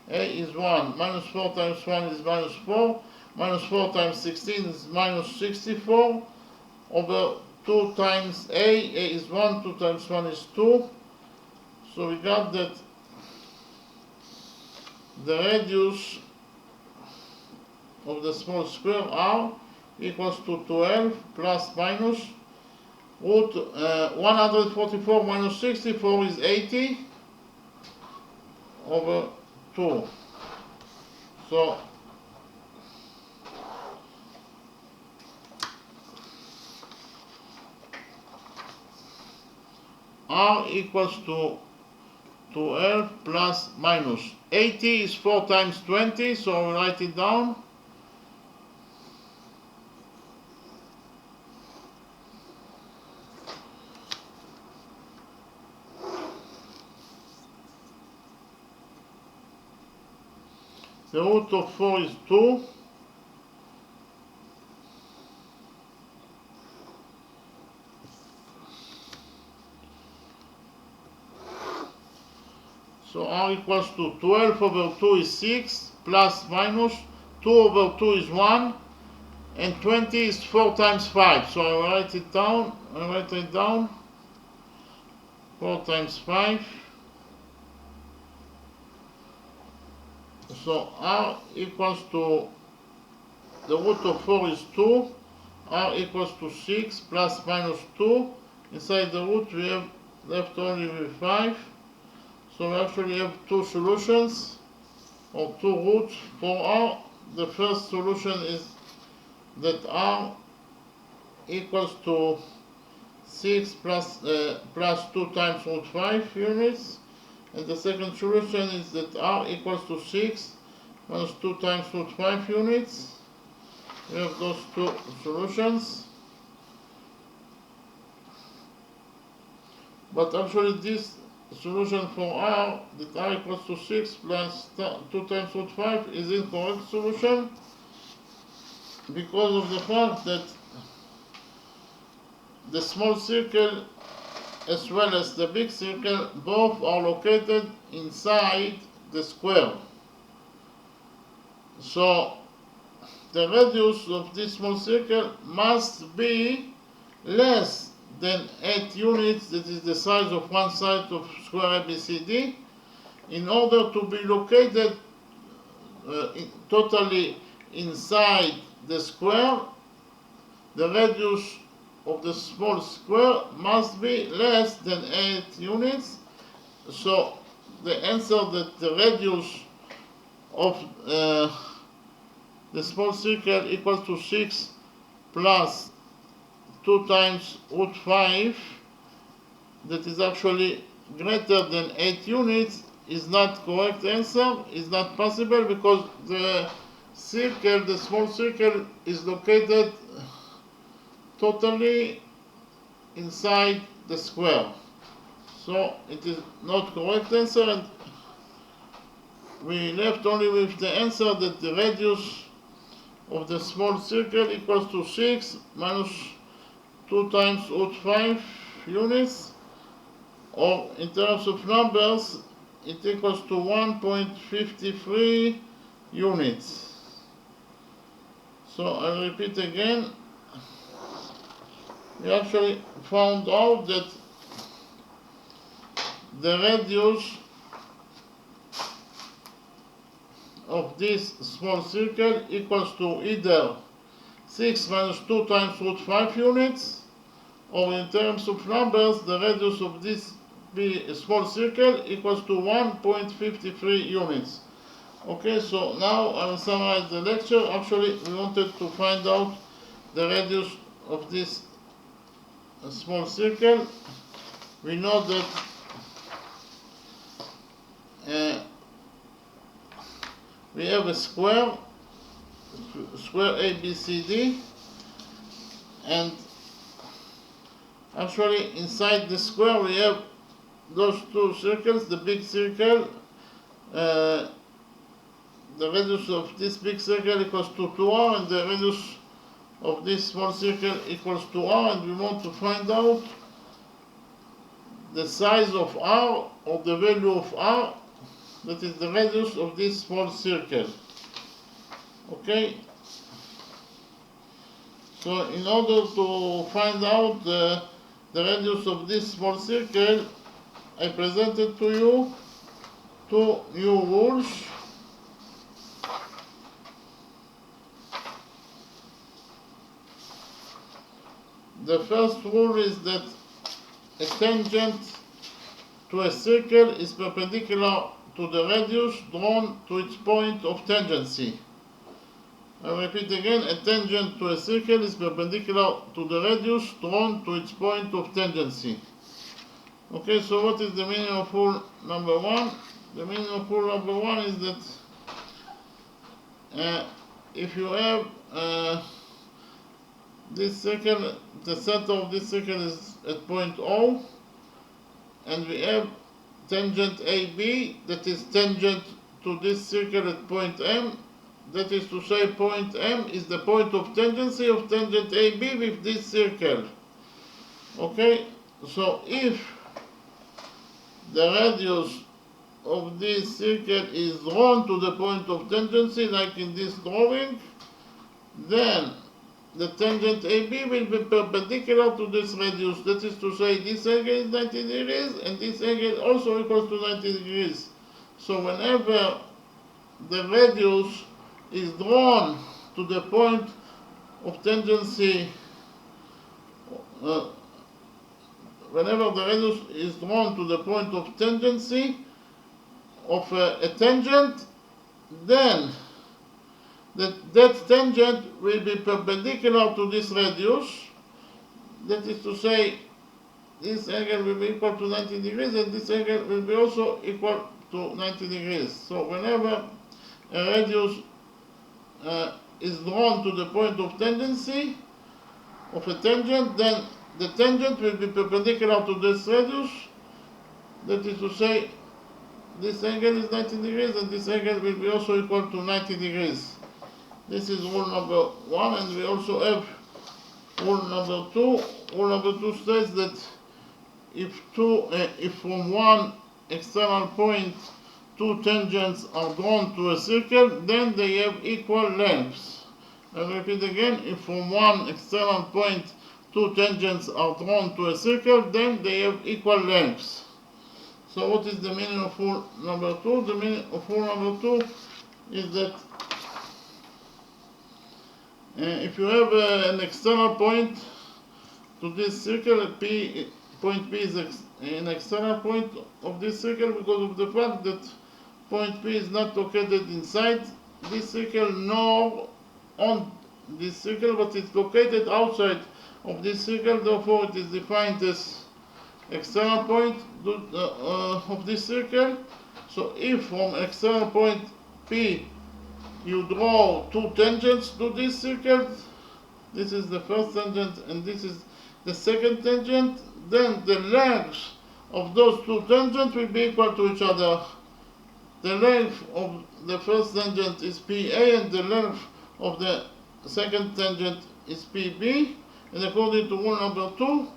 is 1. Minus 4 times 1 is minus 4. Minus 4 times 16 is minus 64. Over 2 times a is 1. 2 times 1 is 2. So we got that the radius of the small square r equals to 12 plus minus root 144 minus 64 is 80 over 2. So r equals to 12 plus minus 80 is 4 times 20, so I'll write it down. The root of 4 is 2. So r equals to 12 over 2 is 6, plus minus 2 over 2 is 1, and 20 is 4 times 5. So I write it down. 4 times 5. So r equals to, the root of 4 is 2, r equals to 6 plus minus 2. Inside the root we have left only with 5. So we actually have two solutions, or two roots for r. The first solution is that r equals to 6 plus 2 times root 5 units. And the second solution is that r equals to 6 minus 2 times root 5 units. We have those two solutions. But actually this solution for r, that r equals to 6 plus 2 times root 5, is incorrect solution because of the fact that the small circle as well as the big circle both are located inside the square. So the radius of this small circle must be less than 8 units, that is the size of one side of square ABCD, in order to be located totally inside the square. The radius of the small square must be less than 8 units. So the answer that the radius of the small circle equals to 6 plus 2 times root 5, that is actually greater than 8 units, is not correct answer, is not possible, because the circle, the small circle, is located totally inside the square. So it is not correct answer, and we left only with the answer that the radius of the small circle equals to 6 minus 2 times root 5 units, or in terms of numbers, it equals to 1.53 units. So I'll repeat again. We actually found out that the radius of this small circle equals to either 6 minus 2 times root 5 units, or in terms of numbers, the radius of this small circle equals to 1.53 units. Okay, so now I will summarize the lecture. Actually, we wanted to find out the radius of this small circle. We know that we have a square ABCD, and actually inside the square we have those two circles. The big circle, the radius of this big circle equals to 2r, and the radius of this small circle equals to r, and we want to find out the size of r, or the value of r, that is the radius of this small circle. Okay, so in order to find out the radius of this small circle, I presented to you two new rules. The first rule is that a tangent to a circle is perpendicular to the radius drawn to its point of tangency. I repeat again, a tangent to a circle is perpendicular to the radius drawn to its point of tangency. Okay, so what is the meaning of rule number 1? The meaning of rule number 1 is that if you have this circle, the center of this circle is at point O, and we have tangent AB that is tangent to this circle at point M. That is to say, point M is the point of tangency of tangent AB with this circle. Okay, so if the radius of this circle is drawn to the point of tangency, like in this drawing, then the tangent AB will be perpendicular to this radius. That is to say, this angle is 90 degrees, and this angle also equals to 90 degrees. So whenever the radius is drawn to the point of tangency, whenever the radius is drawn to the point of tangency of a tangent, then that tangent will be perpendicular to this radius. That is to say, this angle will be equal to 90 degrees, and this angle will be also equal to 90 degrees. So whenever a radius is drawn to the point of tangency of a tangent, then the tangent will be perpendicular to this radius. That is to say, this angle is 90 degrees, and this angle will be also equal to 90 degrees. This is rule number 1, and we also have Rule number two states that if from one external point two tangents are drawn to a circle, then they have equal lengths. I repeat again, if from one external point two tangents are drawn to a circle, then they have equal lengths. So what is the meaning of rule number two? The meaning of rule number two is that if you have an external point to this circle, point P is an external point of this circle because of the fact that point P is not located inside this circle nor on this circle, but it's located outside of this circle. Therefore, it is defined as external point of this circle. So if from external point P you draw two tangents to this circle, this is the first tangent and this is the second tangent, then the length of those two tangents will be equal to each other. The length of the first tangent is PA and the length of the second tangent is PB, and according to rule number two,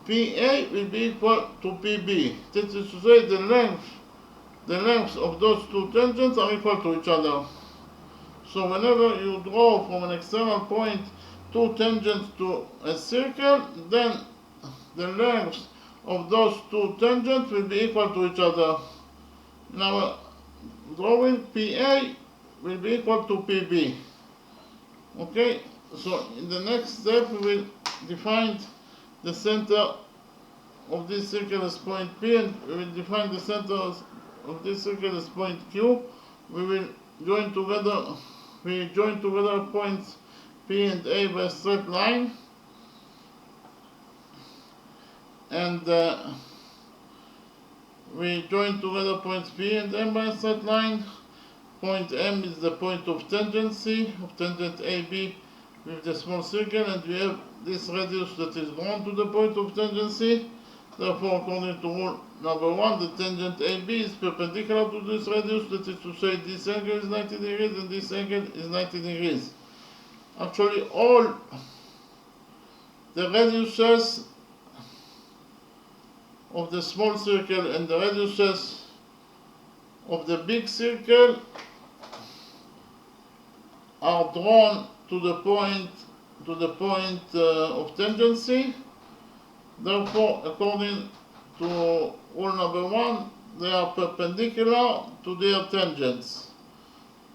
PA will be equal to PB. That is to say the lengths of those two tangents are equal to each other. So whenever you draw from an external point two tangents to a circle, then the lengths of those two tangents will be equal to each other. Now, drawing PA will be equal to PB. Okay, so in the next step we will define the center of this circle as point P, and we will define the center of this circle as point Q. We join together points P and A by a straight line, and we join together points P and M by a straight line. Point M is the point of tangency of tangent AB with the small circle, and we have this radius that is drawn to the point of tangency. Therefore, according to rule number one, the tangent AB is perpendicular to this radius, that is to say this angle is 90 degrees and this angle is 90 degrees. Actually, all the radiuses of the small circle and the radiuses of the big circle are drawn to the point of tangency. Therefore, according to rule number one, they are perpendicular to their tangents.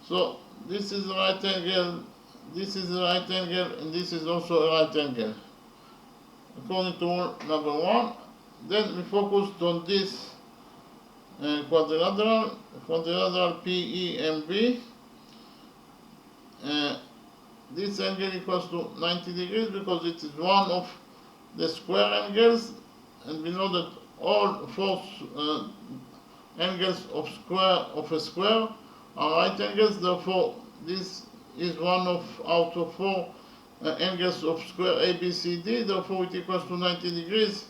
So this is a right angle, this is a right angle, and this is also a right angle. According to rule number one, then we focused on this quadrilateral PEMB. This angle equals to 90 degrees because it is one of the square angles, and we know that all four angles of a square are right angles. Therefore, this is one out of four angles of square ABCD. Therefore, it equals to 90 degrees.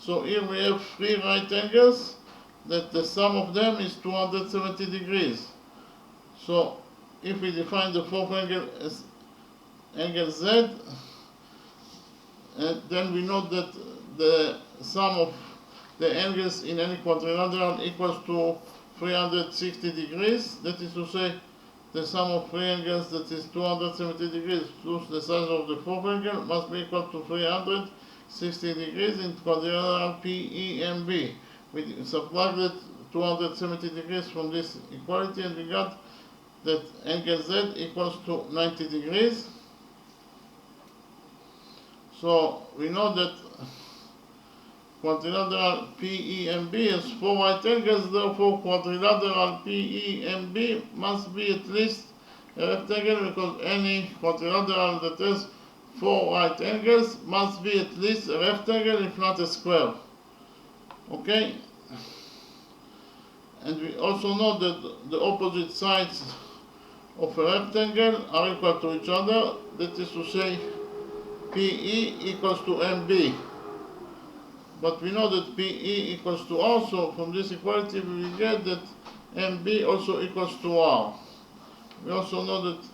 So here we have three right angles that the sum of them is 270 degrees. So if we define the fourth angle as angle Z, then we know that the sum of the angles in any quadrilateral equals to 360 degrees. That is to say, the sum of three angles, that is 270 degrees, plus the size of the fourth angle must be equal to 360 degrees in quadrilateral PEMB. We subtracted 270 degrees from this equality, and we got that angle Z equals to 90 degrees. So we know that quadrilateral PEMB has four right angles, therefore quadrilateral PEMB must be at least a rectangle, because any quadrilateral that has four right angles must be at least a rectangle, if not a square. Okay? And we also know that the opposite sides of a rectangle are equal to each other, that is to say PE equals to MB. But we know that PE equals to R, so from this equality we will get that MB also equals to R. We also know that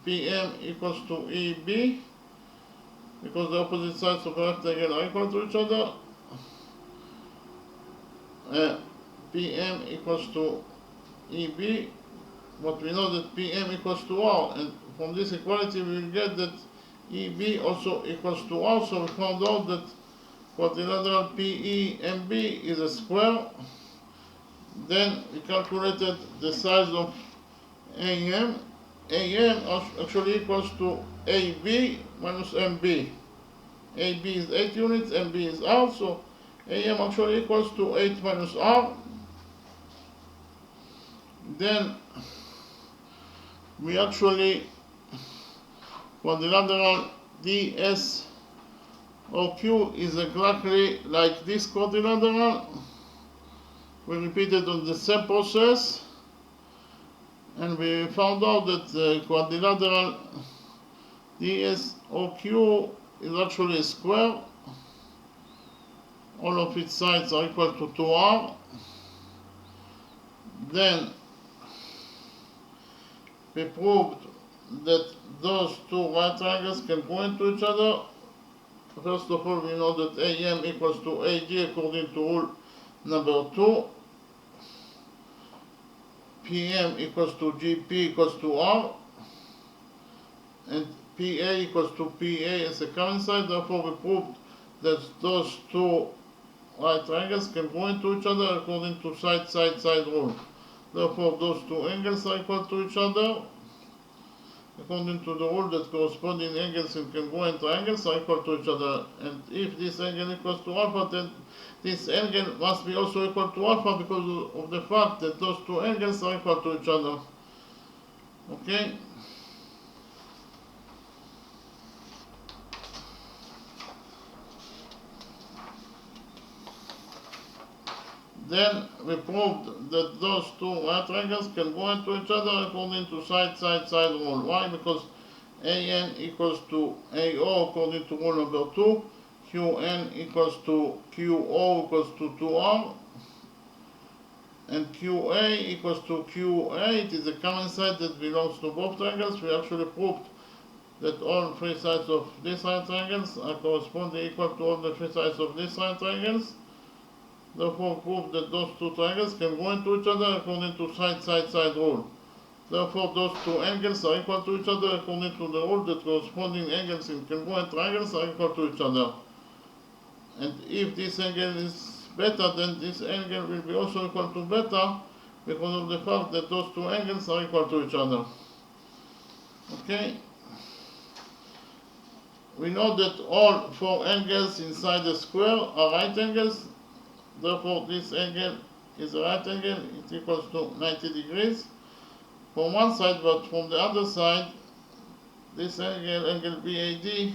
PM equals to EB, because the opposite sides of a rectangle are equal to each other. PM equals to EB, but we know that PM equals to R, and from this equality we will get that EB also equals to R, so we found out that quadrilateral PEMB is a square. Then we calculated the size of AM. AM actually equals to AB minus MB. AB is 8 units, MB is R, so AM actually equals to 8 minus R. Then we actually, quadrilateral DS or Q is exactly like this quadrilateral. We repeated on the same process, and we found out that the quadrilateral DS or Q is actually a square. All of its sides are equal to 2R. Then we proved that those two right triangles can go into each other. First of all, we know that AM equals to AD according to rule number 2. PM equals to GP equals to R. And PA equals to PA as a common side. Therefore, we proved that those two right triangles can go into each other according to side rule. Therefore, those two angles are equal to each other. According to the rule that corresponding angles in congruent triangles are equal to each other. And if this angle equals to alpha, then this angle must be also equal to alpha because of the fact that those two angles are equal to each other. Okay? Then we proved that those two right triangles can go into each other according to side rule. Why? Because AN equals to AO according to rule number 2, QN equals to QO equals to 2R, and QA equals to QA. It is a common side that belongs to both triangles. We actually proved that all three sides of these right triangles are corresponding equal to all the three sides of these right triangles. Therefore, prove that those two triangles can go into each other according to side rule. Therefore, those two angles are equal to each other according to the rule that corresponding angles in congruent triangles are equal to each other. And if this angle is beta, then this angle will be also equal to beta because of the fact that those two angles are equal to each other. Okay? We know that all four angles inside the square are right angles. Therefore, this angle is a right angle. It equals to 90 degrees from one side, but from the other side, this angle BAD,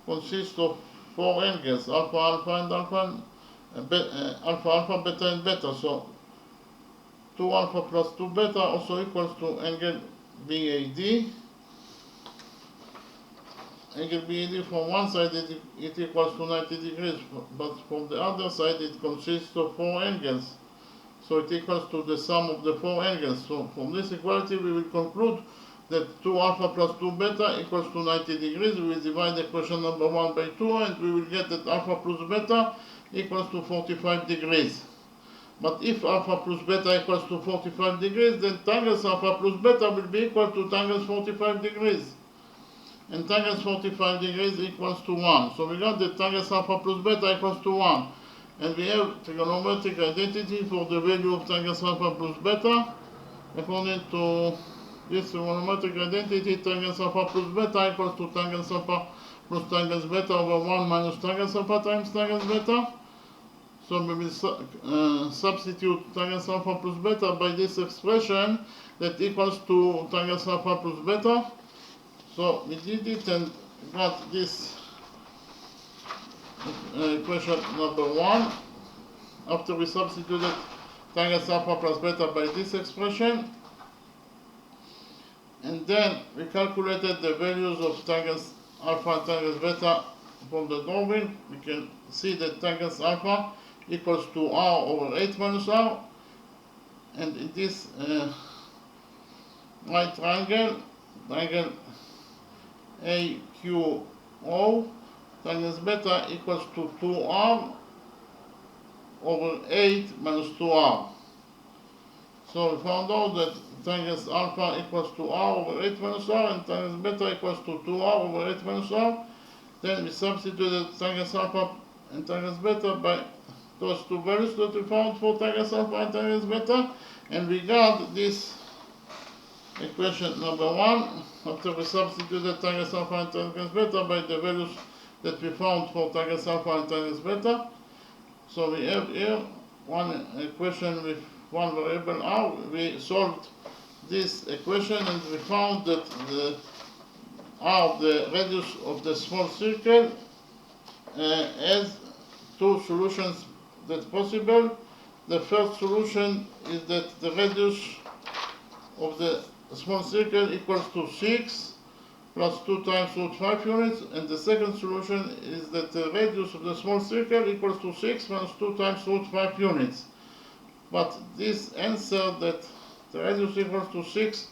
consists of four angles, alpha, alpha, and alpha, beta, and beta. So 2 alpha plus 2 beta also equals to angle BAD. Angle BAD from one side it equals to 90 degrees, but from the other side it consists of four angles. So it equals to the sum of the four angles. So from this equality we will conclude that 2 alpha plus 2 beta equals to 90 degrees. We will divide equation number 1 by 2 and we will get that alpha plus beta equals to 45 degrees. But if alpha plus beta equals to 45 degrees, then tangents alpha plus beta will be equal to tangents 45 degrees. And tangents 45 degrees equals to 1. So we got that tangents alpha plus beta equals to 1. And we have trigonometric identity for the value of tangents alpha plus beta. According to this trigonometric identity, tangents alpha plus beta equals to tangents alpha plus tangents beta over 1 minus tangents alpha times tangents beta. So we will substitute tangents alpha plus beta by this expression that equals to tangents alpha plus beta. So we did it and got this equation number 1 after we substituted tangents alpha plus beta by this expression. And then we calculated the values of tangents alpha and tangents beta from the drawing. We can see that tangents alpha equals to R over 8 minus R. And in this right triangle AQR O times beta equals to 2r over 8 minus 2r. So we found out that tangent alpha equals to r over 8 minus r and tangent beta equals to 2r over 8 minus r. Then we substituted tangent alpha and tangent beta by those two values that we found for tangent alpha and tangent beta, and we got this equation number 1 after we substituted tangent alpha and tangent beta by the values that we found for tangent alpha and tangent beta. So we have here one equation with one variable r. We solved this equation and we found that the r, the radius of the small circle, has two solutions that's possible. The first solution is that the radius of the small circle equals to 6 plus 2 times root 5 units, and the second solution is that the radius of the small circle equals to 6 minus 2 times root 5 units. But this answer that the radius equals to 6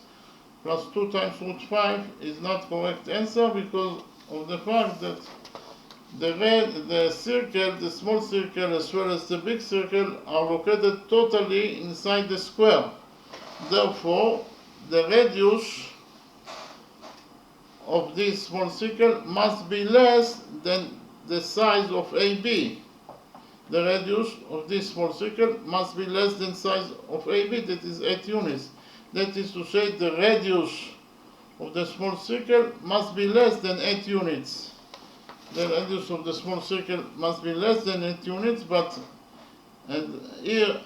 plus 2 times root 5 is not correct answer because of the fact that the circle, the small circle as well as the big circle are located totally inside the square. Therefore, the radius of this small circle must be less than the size of AB. The radius of this small circle must be less than size of AB, that is 8 units. That is to say, the radius of the small circle must be less than 8 units. The radius of the small circle must be less than 8 units, but and here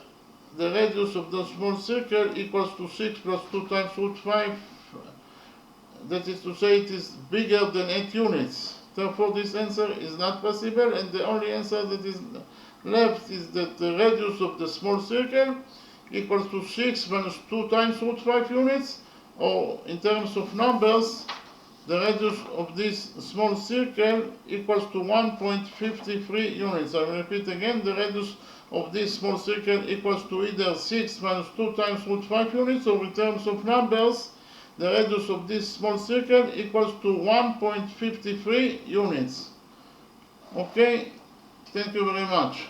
the radius of the small circle equals to 6 plus 2 times root 5. That is to say, it is bigger than 8 units. Therefore, this answer is not possible, and the only answer that is left is that the radius of the small circle equals to 6 minus 2 times root 5 units, or in terms of numbers, the radius of this small circle equals to 1.53 units. I will repeat again, the radius of this small circle equals to either 6 minus 2 times root 5 units, or in terms of numbers, the radius of this small circle equals to 1.53 units. Okay, thank you very much.